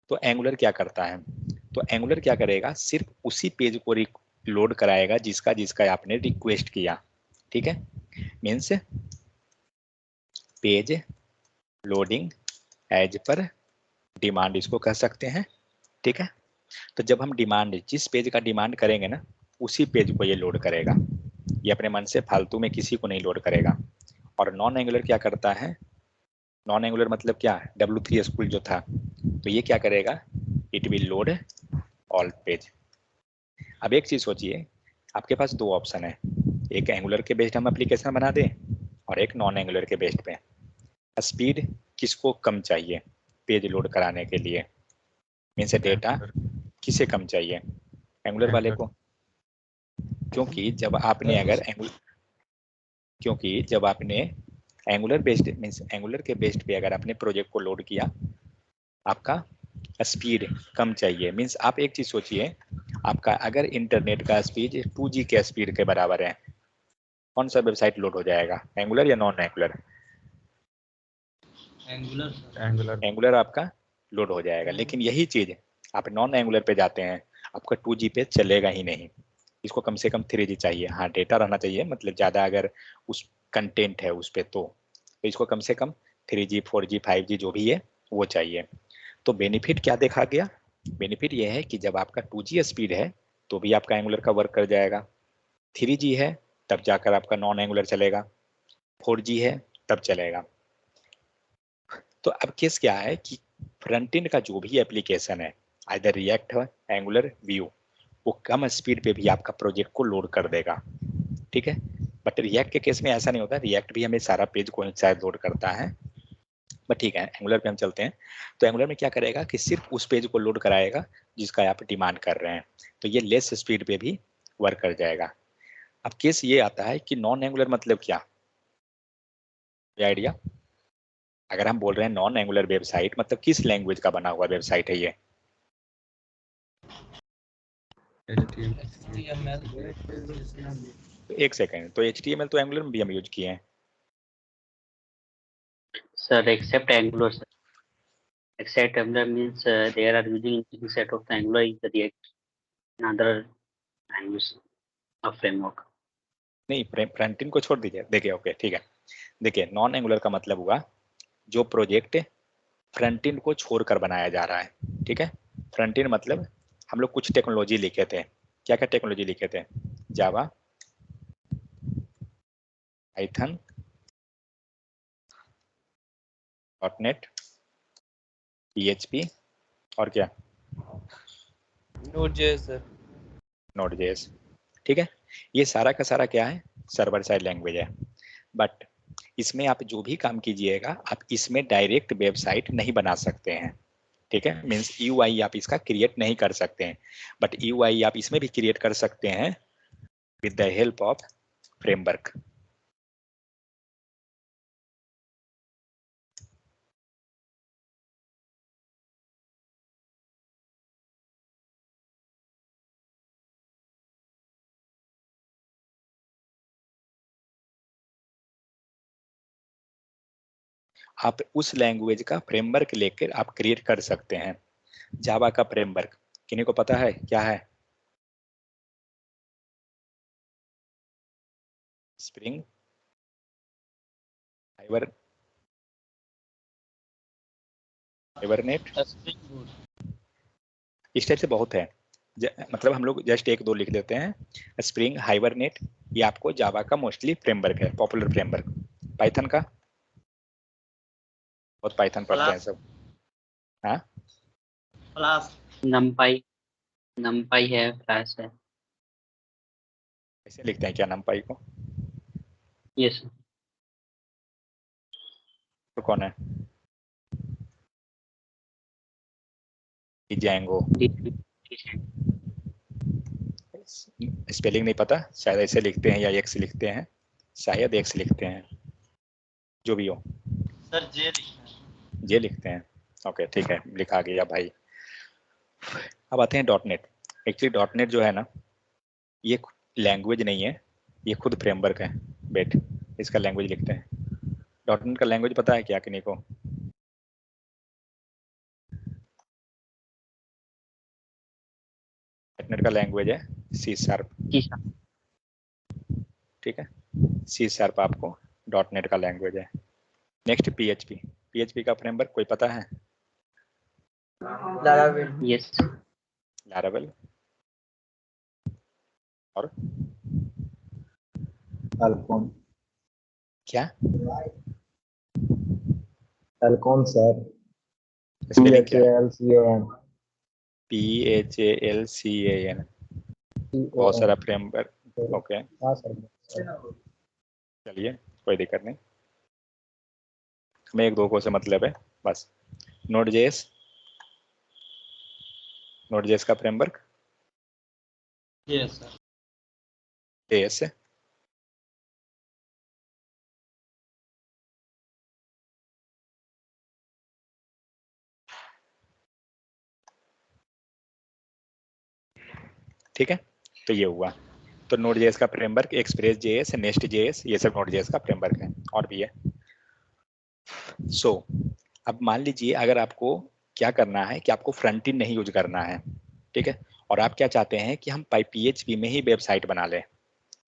तो एंगुलर क्या करता है? तो एंगुलर क्या करेगा? सिर्फ उसी पेज को लोड कराएगा जिसका जिसका आपने रिक्वेस्ट किया, ठीक है। Means page loading as per demand इसको कह सकते हैं, ठीक है। तो जब हम डिमांड, जिस पेज का डिमांड करेंगे ना उसी पेज को ये लोड करेगा, ये अपने मन से फालतू में किसी को नहीं लोड करेगा। और नॉन एंगुलर क्या करता है? नॉन एंगुलर मतलब क्या? W3 स्कूल जो था, तो ये क्या करेगा? It will load all page. अब एक चीज सोचिए, आपके पास दो ऑप्शन है, एक एंगुलर के बेस्ड हम एप्लीकेशन बना दें और एक नॉन एंगुलर के बेस्ड पे। स्पीड किसको कम चाहिए पेज लोड कराने के लिए? मीन्स डेटा किसे कम चाहिए? एंगुलर वाले को। क्योंकि जब आपने एंगुलर बेस्ड मीन्स एंगुलर के बेस्ड पे अगर आपने प्रोजेक्ट को लोड किया, आपका स्पीड कम चाहिए। मीन्स आप एक चीज सोचिए, आपका अगर इंटरनेट का स्पीड 2G के स्पीड के बराबर है, कौन सा वेबसाइट लोड हो जाएगा? एंगुलर या नॉन एंगुलर? एंगुलर आपका लोड हो जाएगा। लेकिन यही चीज आप नॉन एंगुलर पे जाते हैं, आपका 2G पे चलेगा ही नहीं, इसको कम से कम 3G चाहिए। हाँ, डेटा रहना चाहिए, मतलब ज्यादा अगर उस कंटेंट है उस पे तो इसको कम से कम 3G 4G 5G जो भी है वो चाहिए। तो बेनिफिट क्या देखा गया? बेनिफिट ये है कि जब आपका 2G स्पीड है तो भी आपका एंगुलर का वर्क कर जाएगा, 3G है तब जाकर आपका नॉन एंगुलर चलेगा, 4G है तब चलेगा। तो अब केस क्या है कि फ्रंट एंड का जो भी एप्लीकेशन है, आइदर रिएक्ट है, एंगुलर, व्यू, वो कम स्पीड पे भी आपका प्रोजेक्ट को लोड कर देगा, ठीक है। बट रिएक्ट के केस में ऐसा नहीं होता, रिएक्ट भी हमें सारा पेज को शायद लोड करता है, बट ठीक है एंगुलर पे हम चलते हैं। तो एंगुलर में क्या करेगा कि सिर्फ उस पेज को लोड कराएगा जिसका आप डिमांड कर रहे हैं, तो ये लेस स्पीड पे भी वर्क कर जाएगा। अब केस ये आता है कि नॉन एंगुलर मतलब क्या, ये आइडिया? अगर हम बोल रहे हैं नॉन एंगुलर वेबसाइट, मतलब किस लैंग्वेज का बना हुआ वेबसाइट है ये? तो एक सेकेंड, तो HTML तो एंगुलर में भी हम यूज किए हैं। Sir, except Angular, sir. Except Angular means they are using set of the Angular is the React and other language of framework. नहीं, फ्रंट एंड को छोड़ दीजिए, देखिए ओके ठीक है। देखिए नॉन एंगुलर का मतलब हुआ जो प्रोजेक्ट फ्रंट एंड को छोड़कर बनाया जा रहा है, ठीक है। फ्रंट एंड मतलब हम लोग कुछ टेक्नोलॉजी लिखे थे, क्या क्या टेक्नोलॉजी लिखे थे? जावा, पाइथन, .NET, PHP और क्या? Node.js, ठीक है। ये सारा का सारा क्या है? सर्वर साइड लैंग्वेज है। बट इसमें आप जो भी काम कीजिएगा आप इसमें डायरेक्ट वेबसाइट नहीं बना सकते हैं, ठीक है। मीन्स UI आप इसका क्रिएट नहीं कर सकते हैं, बट UI आप इसमें भी क्रिएट कर सकते हैं with the help of framework. आप उस लैंग्वेज का फ्रेमवर्क लेकर आप क्रिएट कर सकते हैं। जावा का फ्रेमवर्क किन्हीं को पता है क्या है? स्प्रिंग, हाइबरनेट, इस टाइप से बहुत है। मतलब हम लोग जस्ट एक दो लिख देते हैं। स्प्रिंग, हाइबरनेट, ये आपको जावा का मोस्टली फ्रेमवर्क है, पॉपुलर फ्रेमवर्क। पाइथन का बहुत पाइथन पढ़ते हैं सब। हाँ, नमपाई है, फ्लैश है। ऐसे लिखते हैं क्या नमपाई को? यस तो कौन है? जैंगो। स्पेलिंग नहीं पता, शायद ऐसे लिखते हैं या एक्स लिखते हैं, शायद एक्स लिखते हैं, जो भी हो। सर जे लिखना है। जे लिखते हैं, ओके ठीक है, लिखा गया भाई। अब आते हैं dot net. Actually dot net जो है ना, ये लैंग्वेज नहीं है, ये खुद फ्रेमवर्क है। बेट इसका लैंग्वेज लिखते हैं। डॉट नेट का लैंग्वेज पता है क्या किन्हीं को? डॉट नेट का लैंग्वेज है सी शार्प। ठीक है, सी शार्प आपको डॉट नेट का लैंग्वेज है। Next PHP. पीएचपी का फ्रेमवर्क कोई पता है? यस लैरावेल और Falcon. क्या? Falcon, sir. स्पेलिंग क्या? PHALCON. PHALCAN। बहुत सारा फ्रेमवर्क। ओके हाँ सर। चलिए, कोई दिक्कत नहीं, हमें एक दो को से मतलब है बस। नोड जेएस, नोड जेएस का फ्रेमवर्क यस सर। जेएस है। ठीक है, तो ये हुआ। तो नोड जेएस का framework express JS, nest JS, ये सब नोड जेएस का फ्रेमवर्क है, और भी है। सो अब मान लीजिए अगर आपको क्या करना है कि आपको फ्रंट एंड नहीं यूज करना है, ठीक है, और आप क्या चाहते हैं कि हम पीएचपी में ही वेबसाइट बना लें,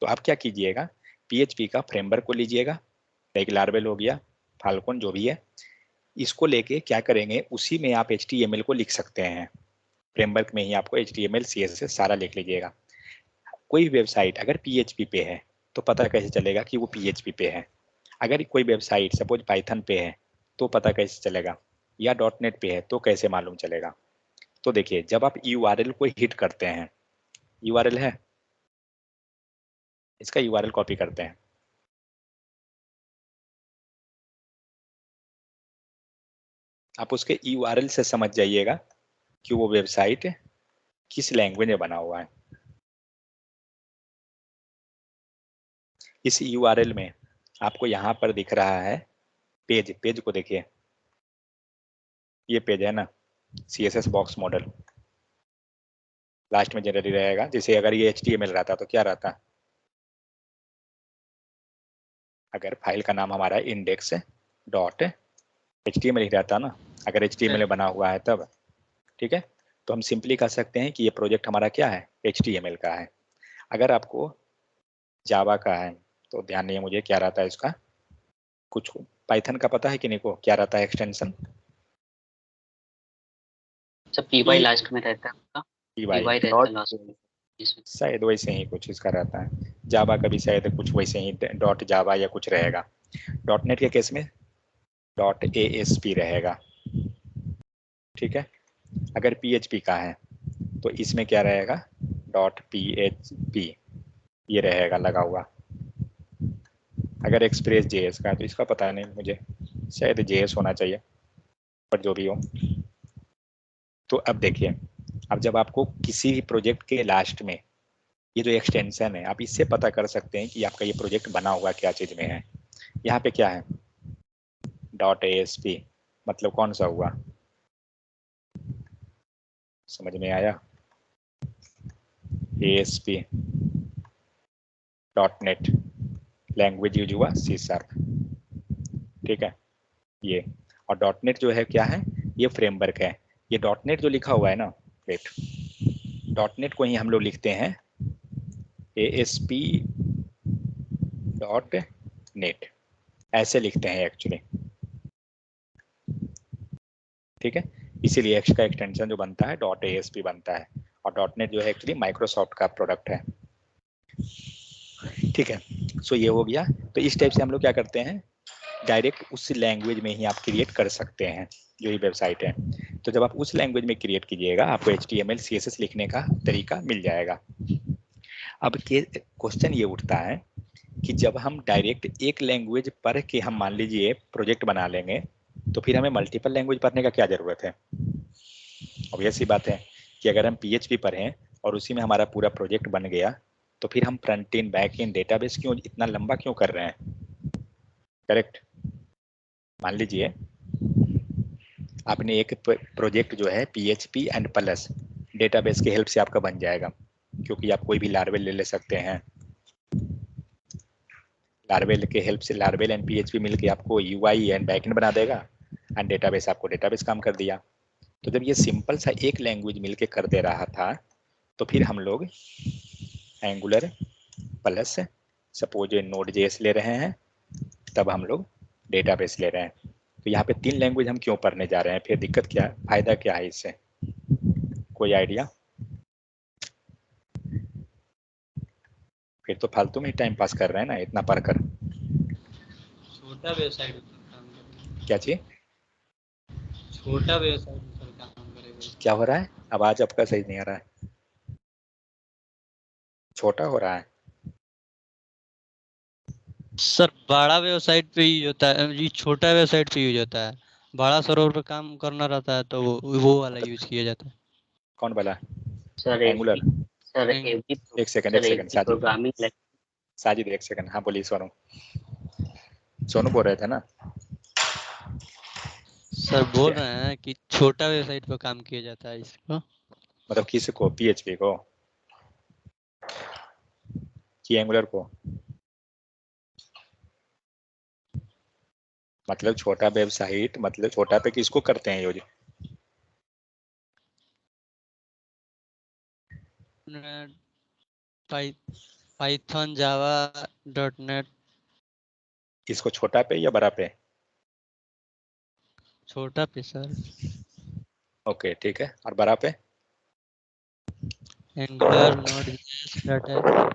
तो आप क्या कीजिएगा, पीएचपी का फ्रेमवर्क को लीजिएगा, लाइक लार्वेल हो गया, फाल्कन जो भी है, इसको लेके क्या करेंगे, उसी में आप HTML को लिख सकते हैं। फ्रेमवर्क में ही आपको HTML CSS सारा लिख लीजिएगा। कोई वेबसाइट अगर PHP पे है तो पता कैसे चलेगा कि वो PHP पे है? अगर कोई वेबसाइट सपोज पाइथन पे है तो पता कैसे चलेगा, या डॉट नेट पे है तो कैसे मालूम चलेगा? तो देखिए, जब आप URL को हिट करते हैं, URL है, इसका URL कॉपी करते हैं, आप उसके URL से समझ जाइएगा कि वो वेबसाइट किस लैंग्वेज में बना हुआ है। इस URL में आपको यहाँ पर दिख रहा है पेज, पेज को देखिए, ये पेज है ना, CSS बॉक्स मॉडल, लास्ट में जनरली रहेगा। जैसे अगर ये HTML रहता तो क्या रहता, अगर फाइल का नाम हमारा इंडेक्स डॉट HTML ही रहता ना, अगर HTML में बना हुआ है तब, ठीक है, तो हम सिंपली कह सकते हैं कि ये प्रोजेक्ट हमारा क्या है, HTML का है। अगर आपको जावा का है तो ध्यान नहीं है मुझे क्या रहता है इसका, कुछ पाइथन का पता है कि नहीं को क्या रहता है एक्सटेंशन? सब पीवाई लास्ट में रहता है उसका। पीवाई रहता है लास्ट में इसमें। शायद वैसे ही कुछ इसका रहता है, जावा का भी शायद कुछ वैसे ही डॉट जावा या कुछ रहेगा। डॉट नेट के केस में डॉट ASP रहेगा, ठीक है। अगर PHP का है तो इसमें क्या रहेगा, डॉट PHP ये रहेगा लगा हुआ। अगर एक्सप्रेस JS का है तो इसका पता नहीं मुझे, शायद JS होना चाहिए, पर जो भी हो। तो अब देखिए, अब जब आपको किसी भी प्रोजेक्ट के लास्ट में ये जो एक्सटेंशन है, आप इससे पता कर सकते हैं कि आपका ये प्रोजेक्ट बना हुआ क्या चीज में है। यहाँ पे क्या है, डॉट ASP, मतलब कौन सा हुआ, समझ में आया? ASP dot net language use हुआ C#, ठीक है। ये, और डॉट नेट जो है क्या है, ये फ्रेमवर्क है। ये डॉट नेट जो लिखा हुआ है ना, वेट, डॉट नेट को ही हम लोग लिखते हैं ASP डॉट नेट, ऐसे लिखते हैं एक्चुअली, ठीक है। इसीलिए एक्स का एक्सटेंशन जो बनता है डॉट ASP बनता है, और डॉट नेट जो है एक्चुअली माइक्रोसॉफ्ट का प्रोडक्ट है, ठीक है। सो ये हो गया। तो इस टाइप से हम लोग क्या करते हैं, डायरेक्ट उस लैंग्वेज में ही आप क्रिएट कर सकते हैं जो ये वेबसाइट है। तो जब आप उस लैंग्वेज में क्रिएट कीजिएगा, आपको HTML CSS लिखने का तरीका मिल जाएगा। अब क्वेश्चन ये उठता है कि जब हम डायरेक्ट एक लैंग्वेज पढ़ के हम मान लीजिए प्रोजेक्ट बना लेंगे, तो फिर हमें मल्टीपल लैंग्वेज पढ़ने का क्या जरूरत है। ऑब्वियस सी बात है कि अगर हम PHP पढ़ें और उसी में हमारा पूरा प्रोजेक्ट बन गया, तो फिर हम front end back and database क्यों इतना लंबा क्यों कर रहे हैं। करेक्ट। मान लीजिए आपने एक प्रोजेक्ट जो है PHP एंड प्लस डेटाबेस की हेल्प से आपका बन जाएगा, क्योंकि आप कोई भी लार्वेल ले सकते हैं। लार्वेल के हेल्प से लार्वेल एंड PHP मिलके आपको UI एंड बैकएंड बना देगा, एंड डेटाबेस आपको डेटाबेस काम कर दिया। तो जब ये सिंपल सा एक लैंग्वेज मिलके कर दे रहा था, तो फिर हम लोग एंगुलर प्लस सपोज Node.js ले रहे हैं, तब हम लोग डेटाबेस ले रहे हैं। तो यहाँ पे 3 लैंग्वेज हम क्यों पढ़ने जा रहे हैं, फिर दिक्कत क्या, फायदा क्या है इससे, कोई आइडिया। फिर तो फालतू में ही टाइम पास कर रहे हैं ना इतना पढ़कर। छोटा व्यवसाय काम करेगा, क्या चीज, छोटा व्यवसाय काम करेगा। क्या हो रहा है, आवाज आपका सही नहीं आ रहा है, छोटा हो रहा है। सर बड़ा वेबसाइट पे यूज होता है, ये छोटा वेबसाइट पे यूज होता है। बड़ा सर्वर पे काम करना रहता है तो वो वाला यूज किया जाता है। कौन बोला, सर एंगुलर। सर एक सेकंड साजिद, प्रोग्रामिंग साजिद एक सेकंड, हाँ बोलिए सोनू, सोनू बोल रहे थे ना। सर बोल रहे हैं कि छोटा वेबसाइट पे काम किया जाता है इसको। मतलब किसको, PHP को कि एंगुलर को, मतलब छोटा वेबसाइट, मतलब छोटा पे किसको करते हैं यूज। Python Java .NET। इसको छोटा पे या बड़ा पे। छोटा पे सर। ओके ठीक है, और बड़ा पे एंगुलर Node.js डाटा।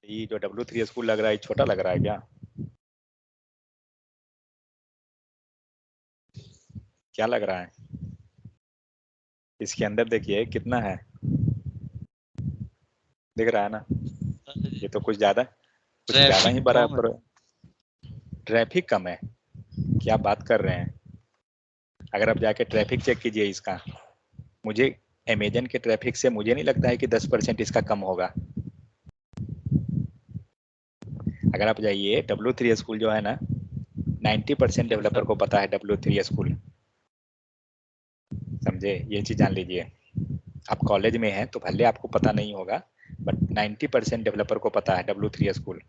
ये जो W3 स्कूल लग रहा है छोटा लग रहा है क्या, क्या लग रहा है। इसके अंदर देखिए कितना है, दिख रहा है ना, ये तो कुछ ज्यादा ही ट्रैफिक बड़ा, कम है। ट्रैफिक कम है, क्या बात कर रहे हैं। अगर आप जाके ट्रैफिक चेक कीजिए इसका, मुझे अमेजन के ट्रैफिक से मुझे नहीं लगता है कि 10% इसका कम होगा। अगर आप जाइए W3 स्कूल जो है ना, 90% डेवलपर को पता है W3 स्कूल, समझे, ये चीज जान लीजिए। आप कॉलेज में हैं तो भले आपको पता नहीं होगा, बट 90% डेवलपर को पता है W3 स्कूल।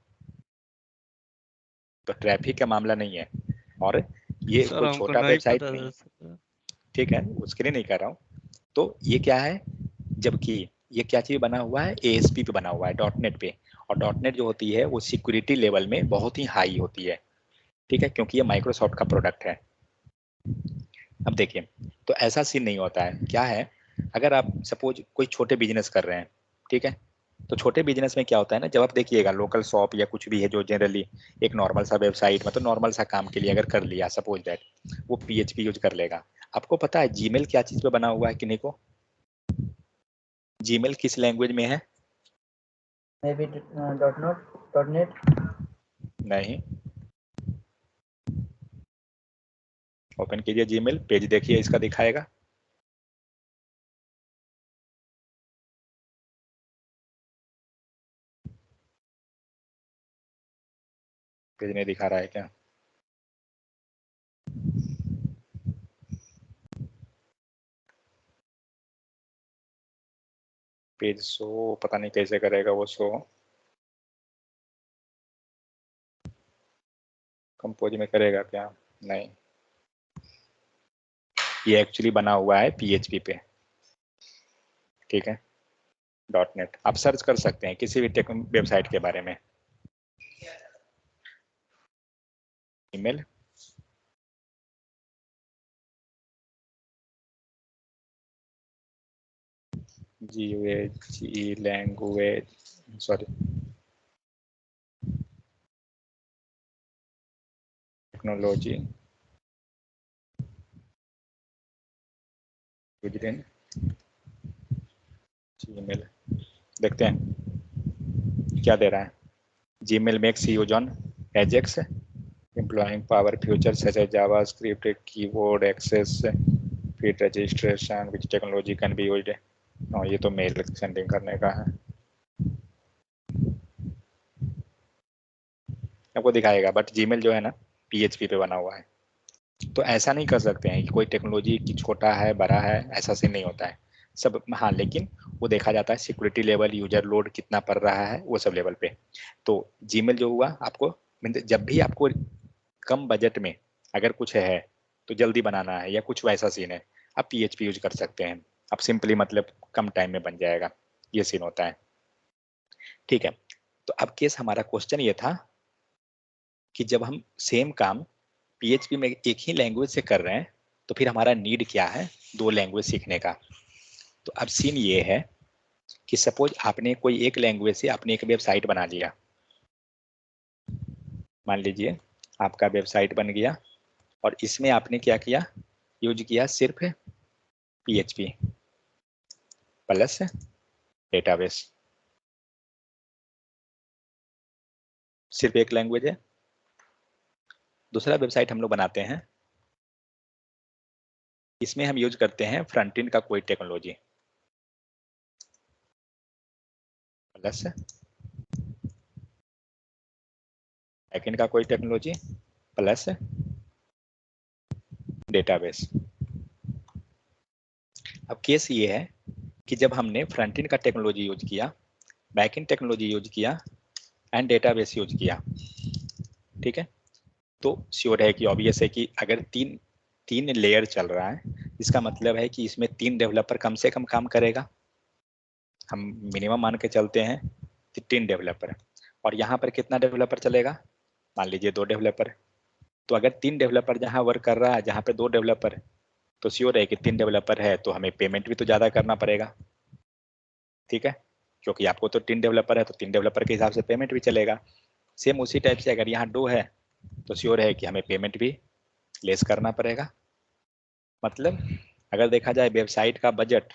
तो ट्रैफिक का मामला नहीं है, और ये सर कोई हमको छोटा नहीं वेबसाइट पता नहीं, था सर। ठीक है, उसके लिए नहीं कर रहा हूँ। तो ये क्या है, जबकि ये क्या चीज बना हुआ है, ASP पे बना हुआ है, डॉट नेट पे। और डॉट नेट जो होती है वो सिक्योरिटी लेवल में बहुत ही हाई होती है, ठीक है, क्योंकि ये माइक्रोसॉफ्ट का प्रोडक्ट है। अब देखिए, तो ऐसा सीन नहीं होता है, क्या है, अगर आप सपोज कोई छोटे बिजनेस कर रहे हैं, ठीक है, तो छोटे बिजनेस में क्या होता है ना, जब आप देखिएगा लोकल शॉप या कुछ भी है जो जनरली एक नॉर्मल सा वेबसाइट, मतलब नॉर्मल सा काम के लिए अगर कर लिया, सपोज दैट वो PHP यूज कर लेगा। आपको पता है जीमेल क्या चीज पे बना हुआ है किन्हीं को, जीमेल किस लैंग्वेज में है। Maybe .NET. नहीं, ओपन कीजिए जीमेल पेज, देखिए इसका दिखाएगा। पेज नहीं दिखा रहा है क्या, पेज शो पता नहीं कैसे करेगा वो शो, कंपोज में करेगा क्या। नहीं, ये एक्चुअली बना हुआ है PHP पे, ठीक है, .NET। आप सर्च कर सकते हैं किसी भी वेबसाइट के बारे में। Email, GUI language, sorry, technology Gmail, देखते हैं क्या दे रहा है। Gmail makes use on Ajax, employing power features such as JavaScript, keyboard access, feed registration, which technology can be used। ये तो मेल सेंडिंग करने का है, आपको दिखाएगा, बट Gmail जो है ना PHP पे बना हुआ है। तो ऐसा नहीं कर सकते हैं कि कोई टेक्नोलॉजी की छोटा है बड़ा है, ऐसा से नहीं होता है सब। हाँ, लेकिन वो देखा जाता है सिक्योरिटी लेवल, यूजर लोड कितना पड़ रहा है, वो सब लेवल पे। तो Gmail जो हुआ, आपको जब भी आपको कम बजट में अगर कुछ है तो जल्दी बनाना है या कुछ वैसा सीन है, आप PHP यूज कर सकते हैं। आप सिंपली मतलब कम टाइम में बन जाएगा, ये सीन होता है, ठीक है। तो अब केस हमारा क्वेश्चन ये था कि जब हम सेम काम PHP में एक ही लैंग्वेज से कर रहे हैं तो फिर हमारा नीड क्या है दो लैंग्वेज सीखने का। तो अब सीन ये है कि सपोज आपने कोई एक लैंग्वेज से आपने एक वेबसाइट बना लिया, मान लीजिए आपका वेबसाइट बन गया और इसमें आपने क्या किया, यूज किया सिर्फ PHP प्लस डेटाबेस, सिर्फ एक लैंग्वेज है। दूसरा वेबसाइट हम लोग बनाते हैं, इसमें हम यूज करते हैं फ्रंट एंड का कोई टेक्नोलॉजी प्लस बैकएंड का कोई टेक्नोलॉजी प्लस डेटाबेस। अब केस ये है कि जब हमने फ्रंट एंड का टेक्नोलॉजी यूज किया, बैकएंड टेक्नोलॉजी यूज किया एंड डेटाबेस यूज किया, ठीक है, तो श्योर है कि ऑब्वियस है कि अगर तीन लेयर चल रहा है, इसका मतलब है कि इसमें 3 डेवलपर कम से कम काम करेगा। हम मिनिमम मान के चलते हैं 3 डेवलपर, और यहाँ पर कितना डेवलपर चलेगा, मान लीजिए 2 डेवलपर। तो अगर 3 डेवलपर जहाँ वर्क कर रहा है, जहाँ पे 2 डेवलपर, तो श्योर है कि 3 डेवलपर है तो हमें पेमेंट भी तो ज़्यादा करना पड़ेगा, ठीक है, क्योंकि आपको तो 3 डेवलपर है तो 3 डेवलपर के हिसाब से पेमेंट भी चलेगा। सेम उसी टाइप से अगर यहाँ 2 है तो श्योर है कि हमें पेमेंट भी लेस करना पड़ेगा। मतलब अगर देखा जाए वेबसाइट का बजट,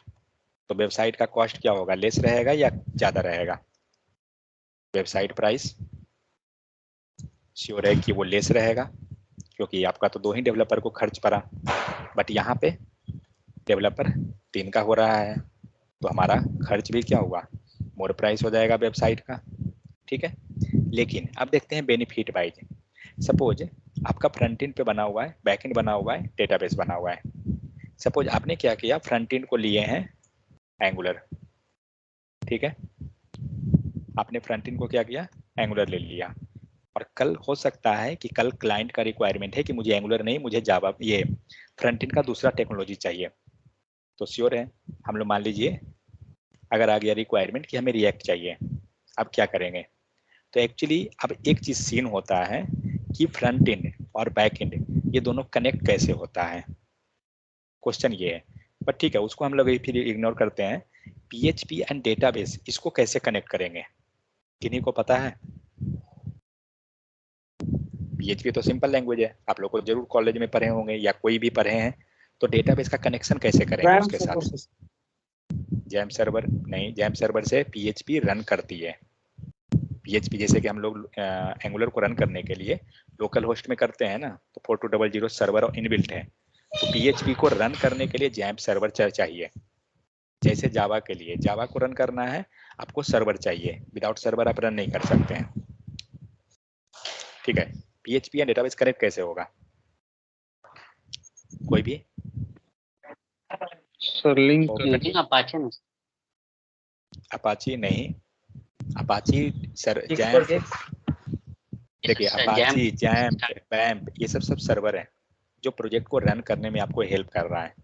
तो वेबसाइट का कॉस्ट क्या होगा, लेस रहेगा या ज़्यादा रहेगा, वेबसाइट प्राइस श्योर है कि वो लेस रहेगा, क्योंकि आपका तो 2 ही डेवलपर को खर्च पड़ा, बट यहाँ पे डेवलपर 3 का हो रहा है, तो हमारा खर्च भी क्या हुआ, मोर प्राइस हो जाएगा वेबसाइट का, ठीक है। लेकिन अब देखते हैं बेनिफिट वाइज। सपोज आपका फ्रंट एंड पे बना हुआ है, बैक एंड बना हुआ है, डेटाबेस बना हुआ है। सपोज आपने क्या किया, फ्रंट एंड को लिए हैं एंगुलर, ठीक है, आपने फ्रंट एंड को क्या किया, एंगुलर ले लिया, और कल हो सकता है कि कल क्लाइंट का रिक्वायरमेंट है कि मुझे एंगुलर नहीं, मुझे जावा ये फ्रंट एंड का दूसरा टेक्नोलॉजी चाहिए। तो श्योर है हम लोग मान लीजिए अगर आ गया रिक्वायरमेंट कि हमें रिएक्ट चाहिए, अब क्या करेंगे। तो एक्चुअली अब एक चीज सीन होता है कि फ्रंट एंड और बैक एंड ये दोनों कनेक्ट कैसे होता है, क्वेश्चन ये है। बट ठीक है, उसको हम लोग फिर इग्नोर करते हैं। PHP एंड डेटाबेस इसको कैसे कनेक्ट करेंगे, किन्हीं को पता है। PHP तो सिंपल लैंग्वेज है, आप लोग को जरूर कॉलेज में पढ़े होंगे या कोई भी पढ़े हैं। तो डेटाबेस का कनेक्शन कैसे करेंगे उसके साथ, जैम सर्वर नहीं, जैम सर्वर से PHP रन करती है। PHP जैसे कि हम लोग एंगुलर को रन करने के लिए लोकल होस्ट में करते हैं ना, तो 4200 सर्वर और इनबिल्ट है। तो PHP को रन करने के लिए जैम सर्वर चाहिए। जैसे जावा के लिए, जावा को रन करना है आपको सर्वर चाहिए, विदाउट सर्वर आप रन नहीं कर सकते हैं, ठीक है। PHP या डेटाबेस कनेक्ट कैसे होगा, कोई भी सर लिंक यूजिंग अपाचे में, अपाची नहीं, अपाची सर देखिए Yes, sir, Apache, Jamp, XAMPP, पैम्प, ये सब सर्वर है जो प्रोजेक्ट को रन करने में आपको हेल्प कर रहा है।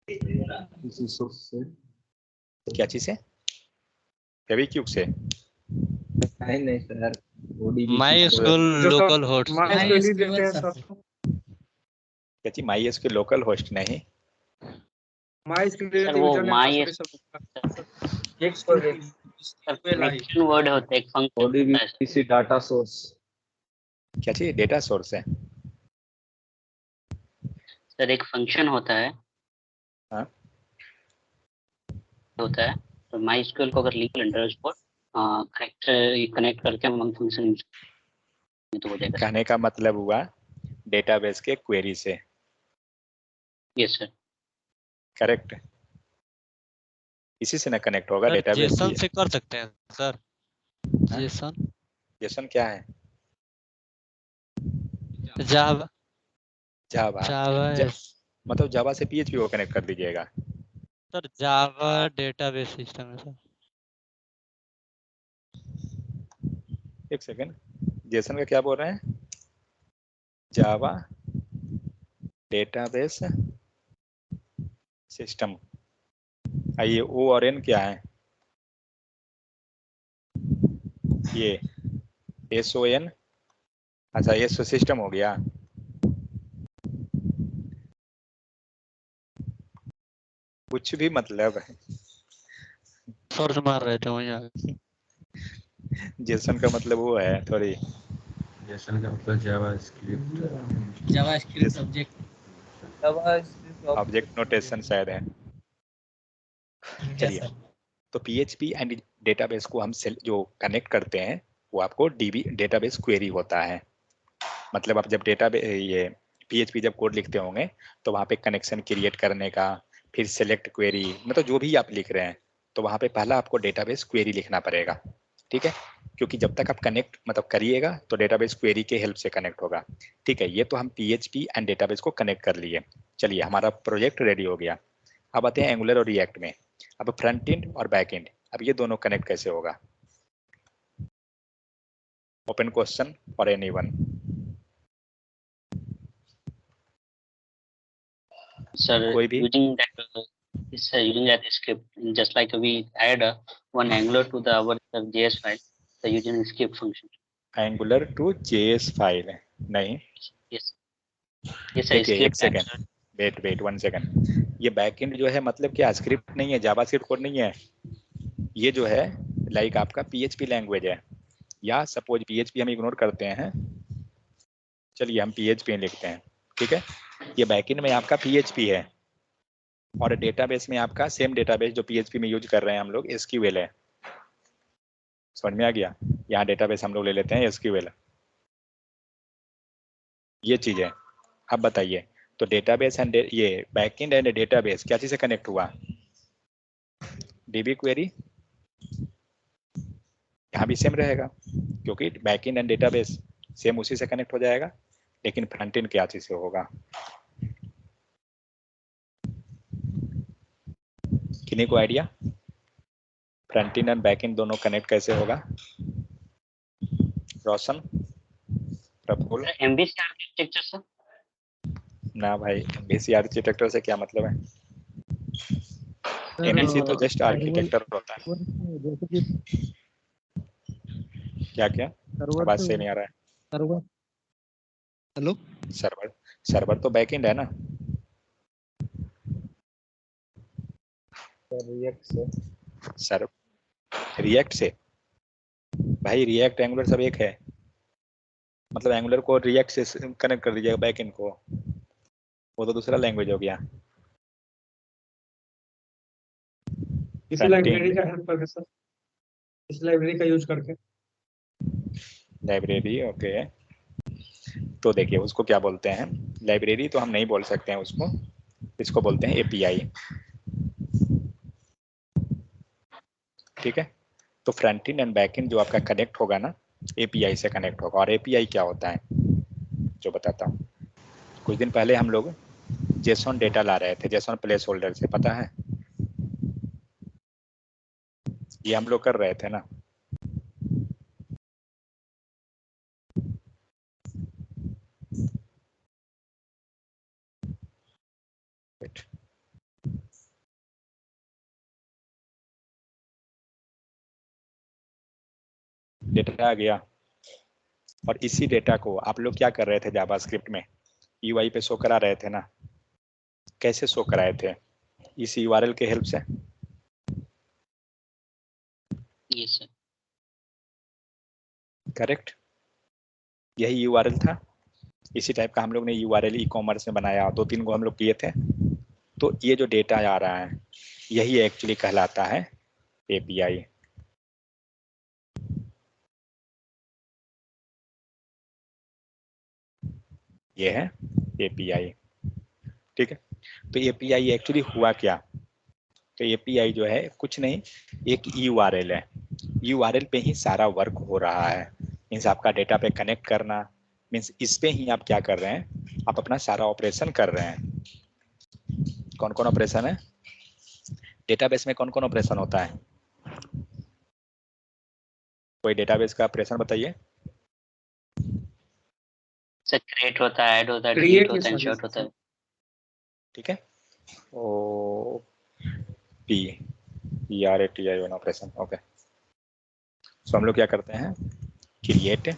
किसी सोर्स से क्या चीज से? फेविक्विक से? नहीं सर, ODB माई की स्कूल लोकल होस्ट MySQL ही देते हैं सर। क्या चीज? माई एसक्यूएल लोकल होस्ट नहीं। MySQL सर वो यूजर नेम माई पासवर्ड एक SQL आई। कनेक्शन वर्ड होता है, एक फंक्शन होता है सर। ODBC data source. क्या चीज? डेटा सोर्स है। सर एक फंक्शन होता है, हाँ। तो माई स्क्यूएल को अगर लीगल अंडरस्कोर कनेक्ट करके हम फंक्शन यूज तो हो जाएगा। कहने का मतलब हुआ डेटाबेस के क्वेरी से। Yes sir. करेक्ट। इसी से ना कनेक्ट होगा सर डेटाबेस जेसन की। से कर सकते हैं सर। हाँ? जेसन जेसन क्या है? जावा जावा। जावा मतलब जावा से पीएचपी को कनेक्ट कर दीजिएगा। सर जावा डेटाबेस सिस्टम है सर। एक सेकेंड, जेसन का क्या बोल रहे हैं? जावा डेटाबेस सिस्टम। आइए, ओ और एन क्या है? ये SON। अच्छा, ये सिस्टम हो गया। कुछ भी मतलब है। सर्च मार रहे थे वहीं आगे। जेसन का मतलब वो है थोड़ी। जेसन का मतलब जावास्क्रिप्ट ऑब्जेक्ट ऑब्जेक्ट नोटेशन शायद है। चलिए, तो PHP एंड डेटाबेस को हम जो कनेक्ट करते हैं वो आपको DB डेटाबेस क्वेरी होता है। मतलब आप जब ये PHP जब कोड लिखते होंगे तो वहाँ पे कनेक्शन क्रिएट करने का, फिर सेलेक्ट क्वेरी, मतलब जो भी आप लिख रहे हैं तो वहाँ पे पहला आपको डेटाबेस क्वेरी लिखना पड़ेगा। ठीक है, क्योंकि जब तक आप कनेक्ट मतलब करिएगा तो डेटाबेस क्वेरी के हेल्प से कनेक्ट होगा। ठीक है, ये तो हम PHP एंड डेटाबेस को कनेक्ट कर लिए। चलिए, हमारा प्रोजेक्ट रेडी हो गया। अब आते हैं एंगुलर और रिएक्ट में। अब फ्रंट एंड और बैक एंड, अब ये दोनों कनेक्ट कैसे होगा? Open question for anyone. Sir, कोई भी? using that script, just like we add one Angular to our JS file, the using skip function. Angular two JS file है नहीं? Yes. Yes, sir. देखिए, एक Script second, Angular. Wait 1 second. ये backend जो है मतलब क्या स्क्रिप्ट नहीं है, जावास्क्रिप्ट कोड नहीं है। ये जो है लाइक आपका PHP लैंग्वेज है, या सपोज PHP हम इग्नोर करते हैं, चलिए हम PHP लिखते हैं। ठीक है, ये बैकएंड में आपका PHP है और डेटाबेस में आपका सेम डेटाबेस जो PHP में यूज कर रहे हैं हम लोग SQL है। समझ में आ गया? यहाँ डेटाबेस हम लोग ले लेते हैं SQL। ये चीज है। अब बताइए, तो डेटाबेस एंड ये बैकएंड एंड डेटाबेस क्या चीज से कनेक्ट हुआ? DB query. यहाँ भी सेम रहेगा क्योंकि बैकएंड एंड डेटाबेस सेम उसी से कनेक्ट हो जाएगा, लेकिन फ्रंट एंड क्या चीज से होगा? किन्हीं को idea? Front end back and दोनों कनेक्ट कैसे होगा? रोशन, प्रफुल्ल? MVC architecture, sir. ना भाई, MVC आर्किटेक्टर से क्या मतलब है? MVC तो जस्ट आर्किटेक्टर होता है। क्या क्या? आवाज से नहीं आ रहा है। सर्वर। हेलो, सर्वर तो बैकएंड है ना? रिएक्ट से। सर रिएक्ट से? भाई रिएक्ट एंगुलर सब एक है। मतलब एंगुलर को रिएक्ट से कनेक्ट कर दीजिएगा बैकएंड को, वो तो दूसरा लैंग्वेज हो गया। इस लाइब्रेरी का हेल्प करके सर, इस लाइब्रेरी का यूज करके। Library, okay. तो देखिए उसको क्या बोलते हैं, लाइब्रेरी तो हम नहीं बोल सकते हैं उसको, इसको बोलते हैं API। ठीक है, तो फ्रंट एंड बैक एंड जो आपका कनेक्ट होगा ना, API से कनेक्ट होगा। और API क्या होता है जो बताता हूँ। कुछ दिन पहले हम लोग JSON डेटा ला रहे थे, JSON प्लेस होल्डर से, पता है? ये हम लोग कर रहे थे ना। डेटा आ गया, और इसी डेटा को आप लोग क्या कर रहे थे जावास्क्रिप्ट में, यूआई पे शो करा रहे थे ना। कैसे शो कराए थे? इस यूआरएल के हेल्प से। Yes sir. करेक्ट, यही यूआरएल था। इसी टाइप का हम लोग ने यूआरएल ई कॉमर्स में बनाया, 2-3 को हम लोग किए थे। तो ये जो डेटा आ रहा है यही एक्चुअली कहलाता है एपीआई। ये है एपीआई, ठीक है। तो एपीआई एक्चुअली हुआ क्या? तो एपीआई जो है कुछ नहीं, एक यूआरएल है। यूआरएल पे ही सारा वर्क हो रहा है। मीन्स आपका डेटा पे कनेक्ट करना, मीन्स इस पे ही आप क्या कर रहे हैं, आप अपना सारा ऑपरेशन कर रहे हैं। कौन कौन ऑपरेशन है डेटाबेस में? कौन कौन ऑपरेशन होता है? कोई डेटाबेस का ऑपरेशन बताइए। सर क्रिएट होता है, ऐड होता है, Create डिलीट होता है, is इंसर्ट होता है। ठीक है, O P E R A T I one operation, okay. So हम लोग क्या करते हैं, क्रिएट।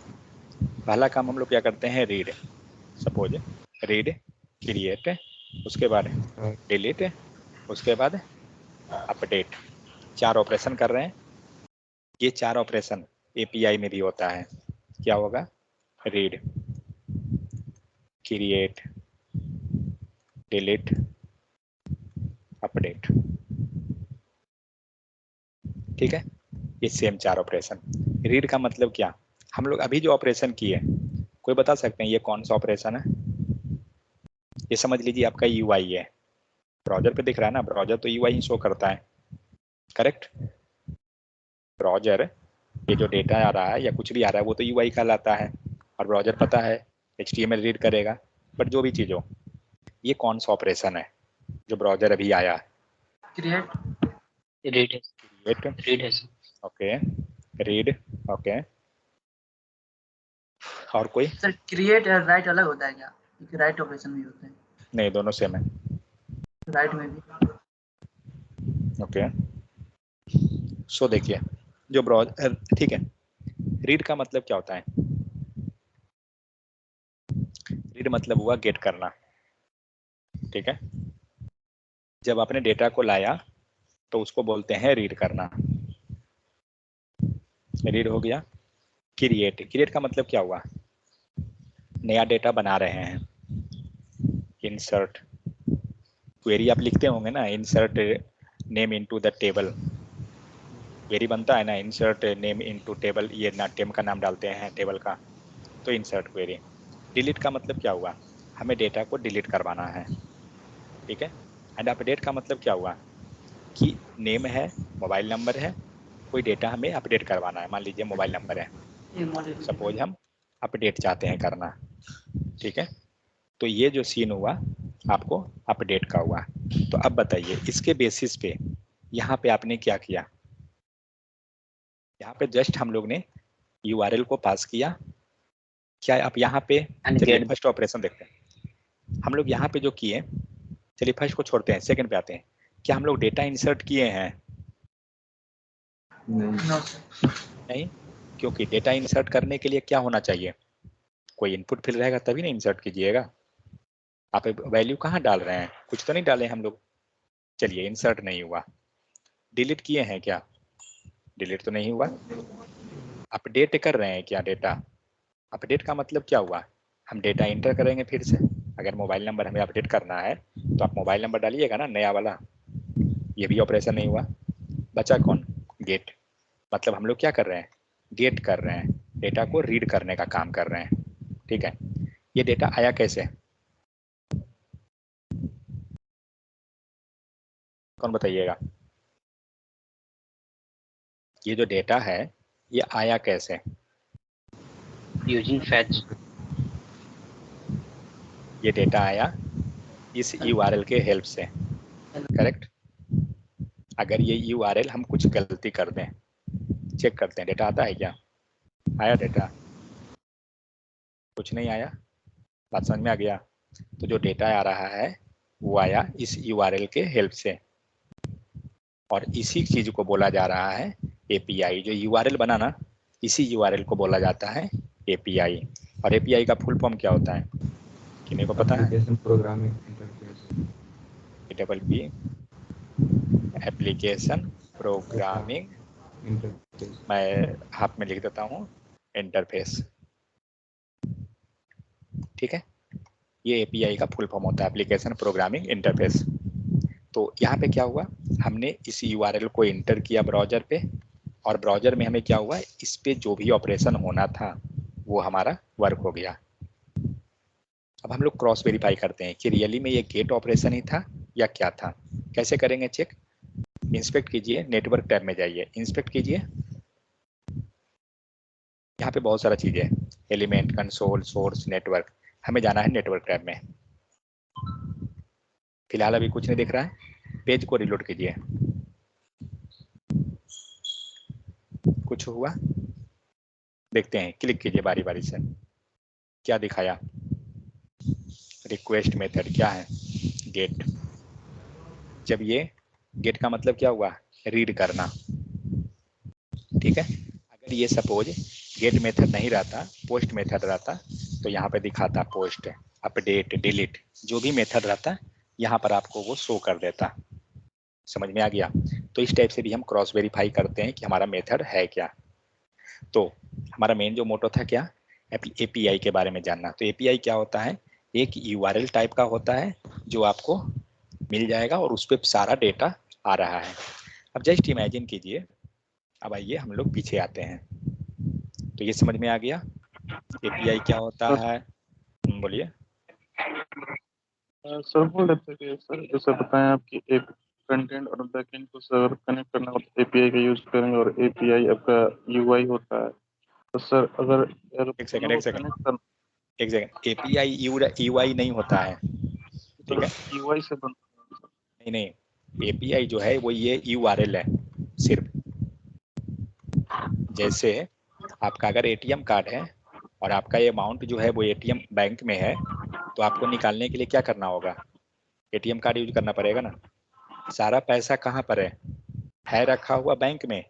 पहला काम हम लोग क्या करते हैं, रीड। सपोज रीड, क्रिएट, उसके बाद डिलीट, उसके बाद अपडेट। 4 ऑपरेशन कर रहे हैं। ये 4 ऑपरेशन एपीआई में भी होता है। क्या होगा, रीड, क्रिएट, डिलीट, अपडेट। ठीक है, ये सेम 4 ऑपरेशन। रीड का मतलब क्या, हम लोग अभी जो ऑपरेशन किए, कोई बता सकते हैं ये कौन सा ऑपरेशन है? ये समझ लीजिए आपका यूआई है, ब्राउजर पे दिख रहा है ना, ब्राउजर तो यूआई ही शो करता है। करेक्ट, ब्राउजर ये जो डेटा आ रहा है या कुछ भी आ रहा है वो तो यूआई कहलाता है, और ब्राउजर पता है HTML रीड करेगा। बट जो भी चीज हो, ये कौन सा ऑपरेशन है जो ब्राउजर अभी आया? क्रिएट, रीड है, क्रिएट, रीड है सर। Okay, read, okay. और कोई? सर क्रिएट और राइट अलग होता है क्या? एक राइट ऑपरेशन भी होता है, नहीं, दोनों सेम है। राइट में भी। ओके, सो देखिए जो ब्राउजर, ठीक है, रीड का मतलब क्या होता है? रीड मतलब हुआ गेट करना, ठीक है। जब आपने डेटा को लाया तो उसको बोलते हैं रीड करना। रीड हो गया। क्रिएट, क्रिएट का मतलब क्या हुआ, नया डेटा बना रहे हैं। इंसर्ट, क्वेरी आप लिखते होंगे ना, insert name into the table, query बनता है ना, इंसर्ट नेम इनटू टेबल, ये ना टेम का नाम डालते हैं टेबल का, तो इंसर्ट क्वेरी। डिलीट का मतलब क्या हुआ, हमें डेटा को डिलीट करवाना है, ठीक है। एंड अपडेट का मतलब क्या हुआ कि नेम है, मोबाइल नंबर है, कोई डेटा हमें अपडेट करवाना है। मान लीजिए मोबाइल नंबर है, सपोज हम अपडेट चाहते हैं करना, ठीक है। तो ये जो सीन हुआ आपको अपडेट का हुआ। तो अब बताइए इसके बेसिस पे यहाँ पे आपने क्या किया, यहाँ पे जस्ट हम लोग ने यूआरएल को पास किया। क्या आप यहाँ पे, चलिए गेट फर्स्ट ऑपरेशन देखते हैं हम लोग यहाँ पे जो किए। चलिए फर्स्ट को छोड़ते हैं, सेकंड पे आते हैं। क्या हम लोग डेटा इंसर्ट किए हैं? नहीं, क्योंकि डेटा इंसर्ट करने के लिए क्या होना चाहिए, कोई इनपुट फील्ड रहेगा तभी ना इंसर्ट कीजिएगा। आप वैल्यू कहाँ डाल रहे हैं, कुछ तो नहीं डाले हम लोग। चलिए इंसर्ट नहीं हुआ। डिलीट किए हैं क्या? डिलीट तो नहीं हुआ। अपडेट कर रहे हैं क्या डेटा? अपडेट का मतलब क्या हुआ, हम डेटा इंटर करेंगे फिर से। अगर मोबाइल नंबर हमें अपडेट करना है तो आप मोबाइल नंबर डालिएगा ना, नया वाला। ये भी ऑपरेशन नहीं हुआ। बचा कौन, गेट। मतलब हम लोग क्या कर रहे हैं, गेट कर रहे हैं, डेटा को रीड करने का काम कर रहे हैं, ठीक है। ये डेटा आया कैसे, कौन बताइएगा? ये जो डेटा है ये आया कैसे? Using fetch. ये डेटा आया इस यूआरएल के हेल्प से, करेक्ट। अगर ये यूआरएल हम कुछ गलती कर दें, चेक करते हैं डेटा आता है क्या, आया डेटा? कुछ नहीं आया। बात समझ में आ गया? तो जो डेटा आ रहा है वो आया इस यूआरएल के हेल्प से, और इसी चीज को बोला जा रहा है एपीआई। जो यूआरएल बना ना, इसी यूआरएल को बोला जाता है एपीआई। और एपीआई का फुल फॉर्म क्या होता है, किन्हीं को पता है? Application programming interface. P application programming, interface. मैं हाथ में लिख देता हूँ, इंटरफेस। ठीक है, ये एपीआई का फुल फॉर्म होता है, एप्लीकेशन प्रोग्रामिंग इंटरफेस। तो यहाँ पे क्या हुआ, हमने इस यूआरएल को इंटर किया ब्राउजर पे, और ब्राउजर में हमें क्या हुआ, इस पे जो भी ऑपरेशन होना था वो हमारा वर्क हो गया। अब हम लोग क्रॉस वेरीफाई करते हैं कि रियली में ये गेट ऑपरेशन ही था या क्या था। कैसे करेंगे चेक, इंस्पेक्ट कीजिए, नेटवर्क टैब में जाइए, इंस्पेक्ट कीजिए। यहाँ पे बहुत सारा चीजें है, एलिमेंट, कंसोल, सोर्स, नेटवर्क। हमें जाना है नेटवर्क टैब में। फिलहाल अभी कुछ नहीं दिख रहा है, पेज को रिलोड कीजिए। कुछ हुआ, देखते हैं, क्लिक कीजिए बारी बारी से। क्या दिखाया, रिक्वेस्ट मेथड क्या है, गेट। जब ये गेट का मतलब क्या हुआ, रीड करना। ठीक है, अगर ये सपोज गेट मेथड नहीं रहता, पोस्ट मेथड रहता, तो यहाँ पे दिखाता पोस्ट, अपडेट, डिलीट, जो भी मेथड रहता यहाँ पर आपको वो शो कर देता। समझ में आ गया? तो इस टाइप से भी हम क्रॉस वेरीफाई करते हैं कि हमारा मेथड है क्या। तो हमारा मेन जो मोटो था क्या, एपीआई के बारे में जानना। तो एपीआई क्या होता है, एक यूआरएल टाइप का होता है जो आपको मिल जाएगा और उस पर सारा डेटा आ रहा है। अब जस्ट इमेजिन कीजिए, अब आइए हम लोग पीछे आते हैं। तो ये समझ में आ गया एपीआई क्या होता है। बोलिए। सर बोल रहे थे कि सर जैसे बताएं आपकी एक फ्रंट एंड और बैक एंड को सर कनेक्ट करना हो तो एपीआई का यूज करेंगे, और एपीआई आपका यूआई होता है। तो सर अगर एक सेकंड एपीआई यूआई नहीं होता है, ठीक है? यूआई से बनता है। नहीं, एपीआई जो है वो ये यूआरएल है सिर्फ। जैसे आपका अगर एटीएम कार्ड है और आपका ये अमाउंट जो है वो एटीएम बैंक में है, तो आपको निकालने के लिए क्या करना होगा, एटीएम कार्ड यूज करना पड़ेगा ना। सारा पैसा कहाँ पर है रखा हुआ बैंक में,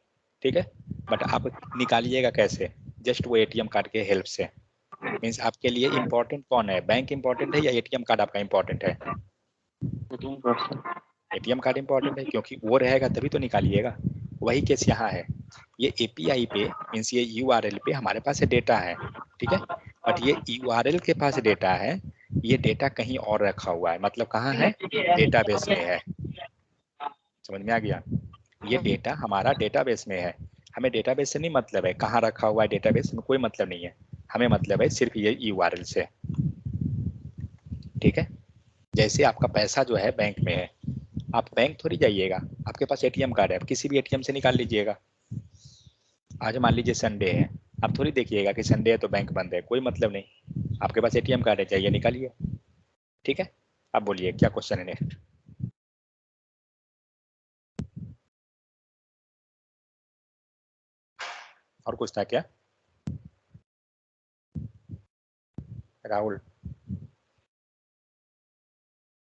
ठीक है? बट आप निकालिएगा कैसे, जस्ट वो एटीएम कार्ड के हेल्प से। मीन्स आपके लिए इम्पोर्टेंट कौन है, बैंक इम्पोर्टेंट है या एटीएम कार्ड आपका इम्पोर्टेंट है? एटीएम कार्ड इम्पोर्टेंट है, क्योंकि वो रहेगा तभी तो निकालिएगा। वही केस यहाँ है, ये एपीआई पे मीन्स ये यूआरएल पे हमारे पास डेटा है, ठीक है? बट ये यूआरएल के पास डेटा है, ये डेटा कहीं और रखा हुआ है। मतलब कहाँ है, डेटाबेस में है। समझ में आ गया? ये डेटा हमारा डेटाबेस में है। हमें डेटाबेस से नहीं मतलब है, कहाँ रखा हुआ है डेटाबेस में कोई मतलब नहीं है, हमें मतलब है सिर्फ ये यूआरएल से। ठीक है, जैसे आपका पैसा जो है बैंक में है, आप बैंक थोड़ी जाइएगा, आपके पास एटीएम कार्ड है, आप किसी भी एटीएम से निकाल लीजिएगा। आज मान लीजिए संडे है, आप थोड़ी देखिएगा कि संडे है तो बैंक बंद है, कोई मतलब नहीं। आपके पास एटीएम कार्ड है, जाइए निकालिए। ठीक है, अब बोलिए क्या क्वेश्चन है नेक्स्ट। और कुछ था क्या राहुल?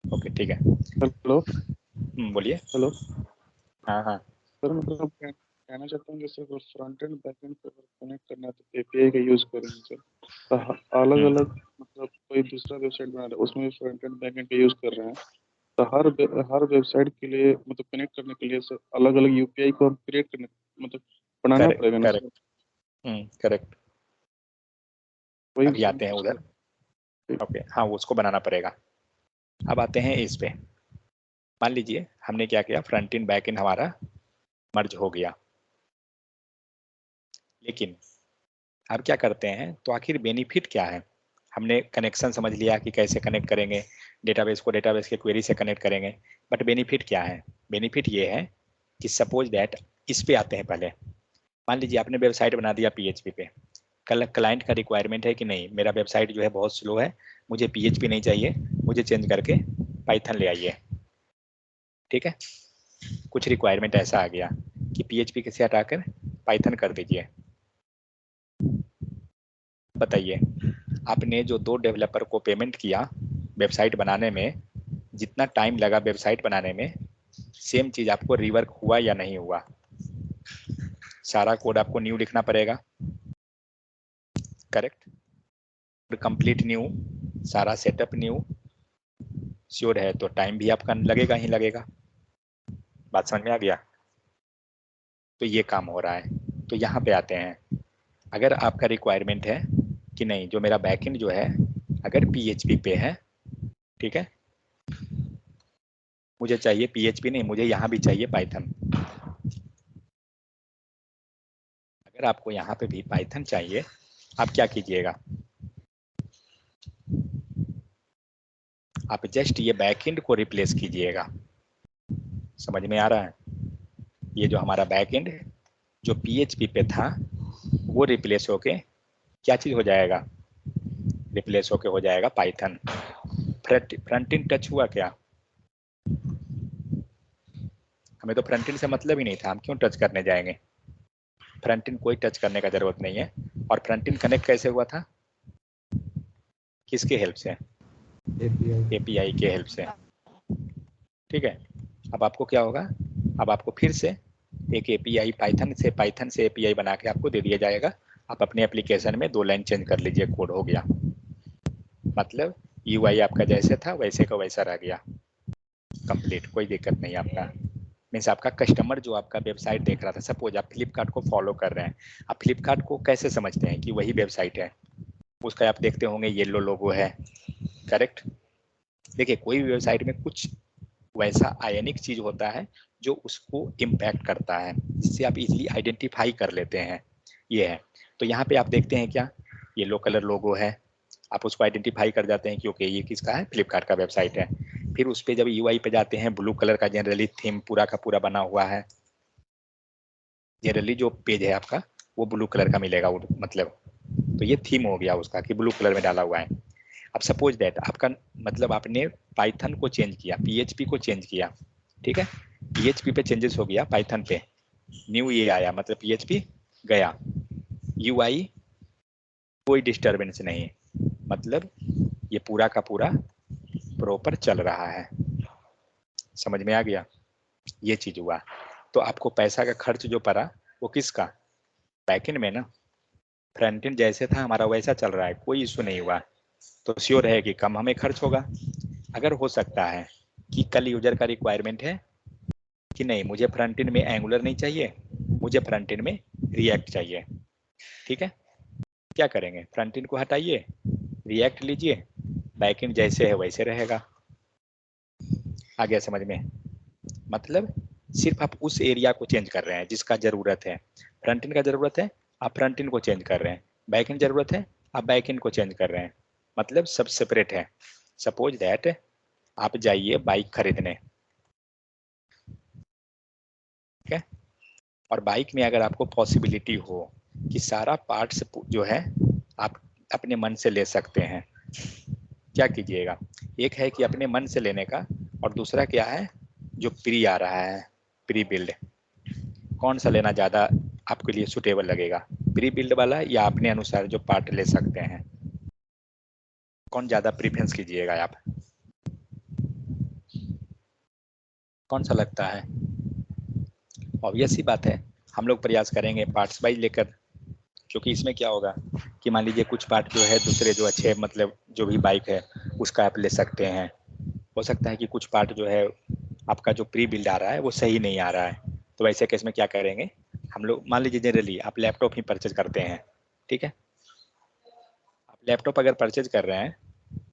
ओके ठीक है, हेलो बोलिए। हेलो हाँ हाँ सर, मतलब कहना चाहता हूँ जैसे अगर फ्रंट एंड बैक एंड को कनेक्ट करना है तो एपीआई का यूज करेंगे सर। तो अलग अलग मतलब कोई दूसरा वेबसाइट बना रहा है उसमें भी फ्रंट एंड बैक एंड का यूज कर रहे हैं, तो हर वेबसाइट के लिए मतलब कनेक्ट करने के लिए सर अलग अलग यूपीआई को क्रिएट करने मतलब बनाना पड़ेगा ना सर? करेक्ट। वही अभी आते हैं उधर। ओके हाँ, वो उसको बनाना पड़ेगा। अब आते हैं इस पे। मान लीजिए हमने क्या किया, फ्रंट एंड बैक एंड हमारा मर्ज हो गया, लेकिन अब क्या करते हैं, तो आखिर बेनिफिट क्या है। हमने कनेक्शन समझ लिया कि कैसे कनेक्ट करेंगे, डेटाबेस को डेटाबेस के क्वेरी से कनेक्ट करेंगे, बट बेनिफिट क्या है। बेनिफिट ये है कि सपोज दैट, इस पे आते हैं पहले। मान लीजिए आपने वेबसाइट बना दिया पीएचपी पे, कल क्लाइंट का रिक्वायरमेंट है कि नहीं, मेरा वेबसाइट जो है बहुत स्लो है, मुझे पीएचपी नहीं चाहिए, मुझे चेंज करके पाइथन ले आइए। ठीक है, कुछ रिक्वायरमेंट ऐसा आ गया कि पीएचपी से हटाकर पाइथन कर दीजिए। बताइए, आपने जो 2 डेवलपर को पेमेंट किया वेबसाइट बनाने में, जितना टाइम लगा वेबसाइट बनाने में, सेम चीज आपको रिवर्क हुआ या नहीं हुआ? सारा कोड आपको न्यू लिखना पड़ेगा, करेक्ट, कंप्लीट न्यू, सारा सेटअप न्यू, श्योर है तो टाइम भी आपका लगेगा ही लगेगा। बात समझ में आ गया? तो ये काम हो रहा है। तो यहाँ पे आते हैं, अगर आपका रिक्वायरमेंट है कि नहीं जो मेरा बैकएंड जो है अगर PHP पे है, ठीक है, मुझे चाहिए PHP नहीं, मुझे यहाँ भी चाहिए पाइथन। अगर आपको यहाँ पे भी पाइथन चाहिए, आप क्या कीजिएगा, आप जस्ट ये बैकएंड को रिप्लेस कीजिएगा। समझ में आ रहा है? ये जो हमारा बैकएंड जो PHP पे था वो रिप्लेस होके क्या चीज हो जाएगा, रिप्लेस होके हो जाएगा पाइथन। फ्रंट एंड टच हुआ क्या? हमें तो फ्रंट एंड से मतलब ही नहीं था, हम क्यों टच करने जाएंगे? फ्रंट एंड कोई टच करने का जरूरत नहीं है। और फ्रंट एंड कनेक्ट कैसे हुआ था, किसके हेल्प से? API के हेल्प से, ठीक है। अब आपको क्या होगा, अब आपको फिर से एक API पाइथन से API बना के आपको दे दिया जाएगा। आप अपने एप्लीकेशन में 2 लाइन चेंज कर लीजिए, कोड हो गया। मतलब UI आपका जैसे था वैसे का वैसा रह गया, कंप्लीट, कोई दिक्कत नहीं आपका। मीन्स आपका कस्टमर जो आपका वेबसाइट देख रहा था, सपोज आप फ्लिपकार्ट को फॉलो कर रहे हैं, आप फ्लिपकार्ट को कैसे समझते हैं कि वही वेबसाइट है? उसका आप देखते होंगे येलो लोगो है, करेक्ट। देखिए कोई भी वेबसाइट में कुछ वैसा आयनिक चीज होता है जो उसको इम्पैक्ट करता है, जिससे आप इजीली आइडेंटिफाई कर लेते हैं, ये है। तो यहाँ पे आप देखते हैं क्या, येलो कलर लोगो है, आप उसको आइडेंटिफाई कर जाते हैं क्योंकि ये किसका है, फ्लिपकार्ट का वेबसाइट है। फिर उस पर जब UI पे जाते हैं, ब्लू कलर का जनरली थीम पूरा का पूरा बना हुआ है, जनरली जो पेज है आपका वो ब्लू कलर का मिलेगा, मतलब तो ये थीम हो गया उसका कि ब्लू कलर में डाला हुआ है। अब सपोज दैट आपका मतलब आपने पाइथन को चेंज किया, PHP को चेंज किया, ठीक है, PHP पे चेंजेस हो गया, पाइथन पे न्यू ये आया, मतलब PHP गया, UI कोई डिस्टरबेंस नहीं, मतलब ये पूरा का पूरा प्रॉपर चल रहा है। समझ में आ गया? ये चीज हुआ। तो आपको पैसा का खर्च जो पड़ा वो किसका, बैकएंड में ना। फ्रंट एंड जैसे था हमारा वैसा चल रहा है, कोई इशू नहीं हुआ, तो श्योर है कि कम हमें खर्च होगा। अगर हो सकता है कि कल यूजर का रिक्वायरमेंट है कि नहीं मुझे फ्रंट एंड में एंगुलर नहीं चाहिए, मुझे फ्रंट एंड में रिएक्ट चाहिए, ठीक है, क्या करेंगे, फ्रंट एंड को हटाइए, रिएक्ट लीजिए, बैक एंड जैसे है वैसे रहेगा। आ गया समझ में? मतलब सिर्फ आप उस एरिया को चेंज कर रहे हैं जिसका जरूरत है। फ्रंट एंड का जरूरत है, आप फ्रंट एंड को चेंज कर रहे हैं, बैक एंड जरूरत है, आप बैक एंड को चेंज कर रहे हैं, मतलब सब सेपरेट है। सपोज दैट आप जाइए बाइक खरीदने, ठीक है, और बाइक में अगर आपको पॉसिबिलिटी हो कि सारा पार्ट्स जो है आप अपने मन से ले सकते हैं, क्या कीजिएगा? एक है कि अपने मन से लेने का, और दूसरा क्या है जो प्री आ रहा है, प्री बिल्ड। कौन सा लेना ज़्यादा आपके लिए सुटेबल लगेगा, प्री बिल्ड वाला या अपने अनुसार जो पार्ट ले सकते हैं? कौन ज़्यादा प्रीफरेंस कीजिएगा आप, कौन सा लगता है? ऑब्वियस ही बात है, हम लोग प्रयास करेंगे पार्ट्स वाइज लेकर, क्योंकि इसमें क्या होगा कि मान लीजिए कुछ पार्ट जो है दूसरे जो अच्छे मतलब जो भी बाइक है उसका आप ले सकते हैं। हो सकता है कि कुछ पार्ट जो है आपका जो प्री बिल्ड आ रहा है वो सही नहीं आ रहा है, तो वैसे केस में क्या करेंगे हम लोग, मान लीजिए जनरली आप लैपटॉप ही परचेज करते हैं, ठीक है, आप लैपटॉप अगर परचेज कर रहे हैं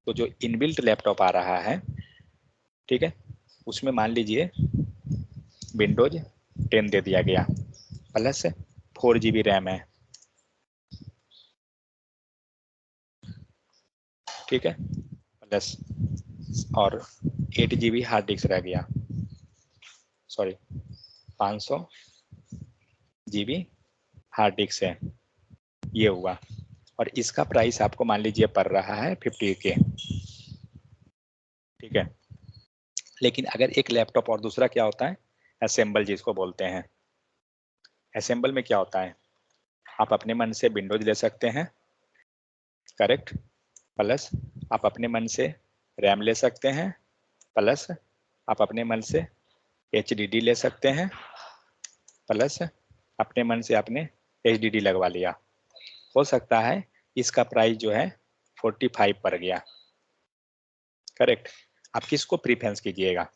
तो जो इनबिल्ट लैपटॉप आ रहा है, ठीक है, उसमें मान लीजिए विंडोज 10 दे दिया गया, प्लस 4 GB रैम है, ठीक है, प्लस और 8 GB हार्ड डिस्क रह गया, सॉरी 500 GB हार्ड डिस्क है, ये हुआ, और इसका प्राइस आपको मान लीजिए पड़ रहा है 50K, ठीक है। लेकिन अगर एक लैपटॉप और दूसरा क्या होता है, असेंबल जिसको बोलते हैं, असेंबल में क्या होता है, आप अपने मन से विंडोज ले सकते हैं, करेक्ट, प्लस आप अपने मन से रैम ले सकते हैं, प्लस आप अपने मन से HDD ले सकते हैं, प्लस अपने मन से आपने HDD लगवा लिया, हो सकता है इसका प्राइस जो है 45 पड़ गया, करेक्ट। आप किसको प्रीफरेंस कीजिएगा,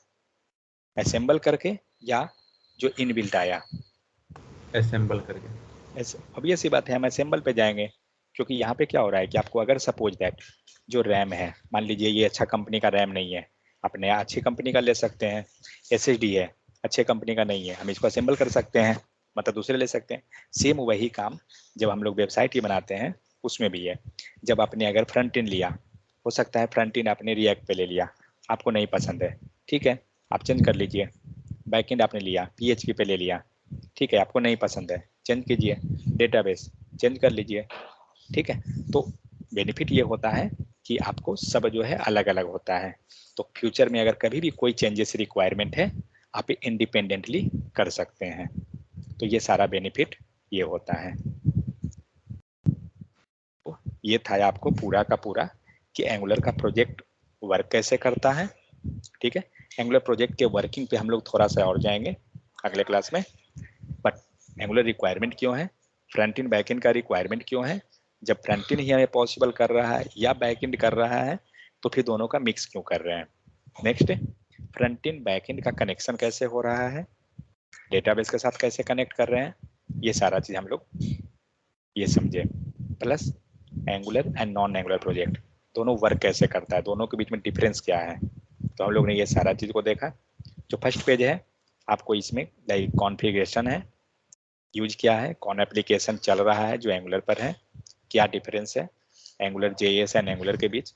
असेंबल करके या जो इनबिल्ट आया? असेंबल करके। ऑब्वियस सी बात है, हम असेंबल पे जाएंगे, क्योंकि यहाँ पे क्या हो रहा है कि आपको अगर सपोज दैट जो रैम है, मान लीजिए ये अच्छा कंपनी का रैम नहीं है, अपने अच्छी कंपनी का ले सकते हैं। SSD है, अच्छे कंपनी का नहीं है, हम इसको असेंबल कर सकते हैं, मतलब दूसरे ले सकते हैं। सेम वही काम जब हम लोग वेबसाइट ही बनाते हैं उसमें भी है। जब आपने अगर फ्रंट एंड लिया, हो सकता है फ्रंट एंड आपने रिएक्ट पे ले लिया, आपको नहीं पसंद है, ठीक है, आप चेंज कर लीजिए। बैक एंड आपने लिया PHP पे ले लिया, ठीक है, आपको नहीं पसंद है, चेंज कीजिए। डेटाबेस चेंज कर लीजिए, ठीक है। तो बेनिफिट ये होता है कि आपको सब जो है अलग अलग होता है। तो फ्यूचर में अगर कभी भी कोई चेंजेस रिक्वायरमेंट है, आप इंडिपेंडेंटली कर सकते हैं। तो ये सारा बेनिफिट ये होता है। तो ये था आपको पूरा का पूरा कि एंगुलर का प्रोजेक्ट वर्क कैसे करता है, ठीक है। एंगुलर प्रोजेक्ट के वर्किंग पे हम लोग थोड़ा सा और जाएंगे अगले क्लास में। बट एंगुलर रिक्वायरमेंट क्यों है, फ्रंट एंड बैक एंड का रिक्वायरमेंट क्यों है, जब फ्रंट एंड ही हमें पॉसिबल कर रहा है या बैक एंड कर रहा है, तो फिर दोनों का मिक्स क्यों कर रहे हैं। Next, front end back and का कनेक्शन कैसे हो रहा है, डेटाबेस के साथ कैसे कनेक्ट कर रहे हैं, ये सारा चीज हम लोग ये समझे। Plus angular and non angular project दोनों वर्क कैसे करता है, दोनों के बीच में डिफरेंस क्या है, तो हम लोग ने ये सारा चीज को देखा। जो फर्स्ट पेज है आपको इसमें लाइक कॉन्फ़िगरेशन है, यूज क्या है, कौन एप्लीकेशन चल रहा है जो एंगुलर पर है, क्या डिफरेंस है एंगुलर JS एंड एंगुलर के बीच,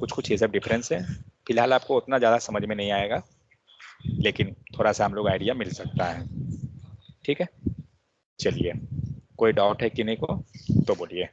कुछ ये सब डिफरेंस है। फिलहाल आपको उतना ज़्यादा समझ में नहीं आएगा, लेकिन थोड़ा सा हम लोग आइडिया मिल सकता है, ठीक है। चलिए, कोई डाउट है किन्हीं को तो बोलिए।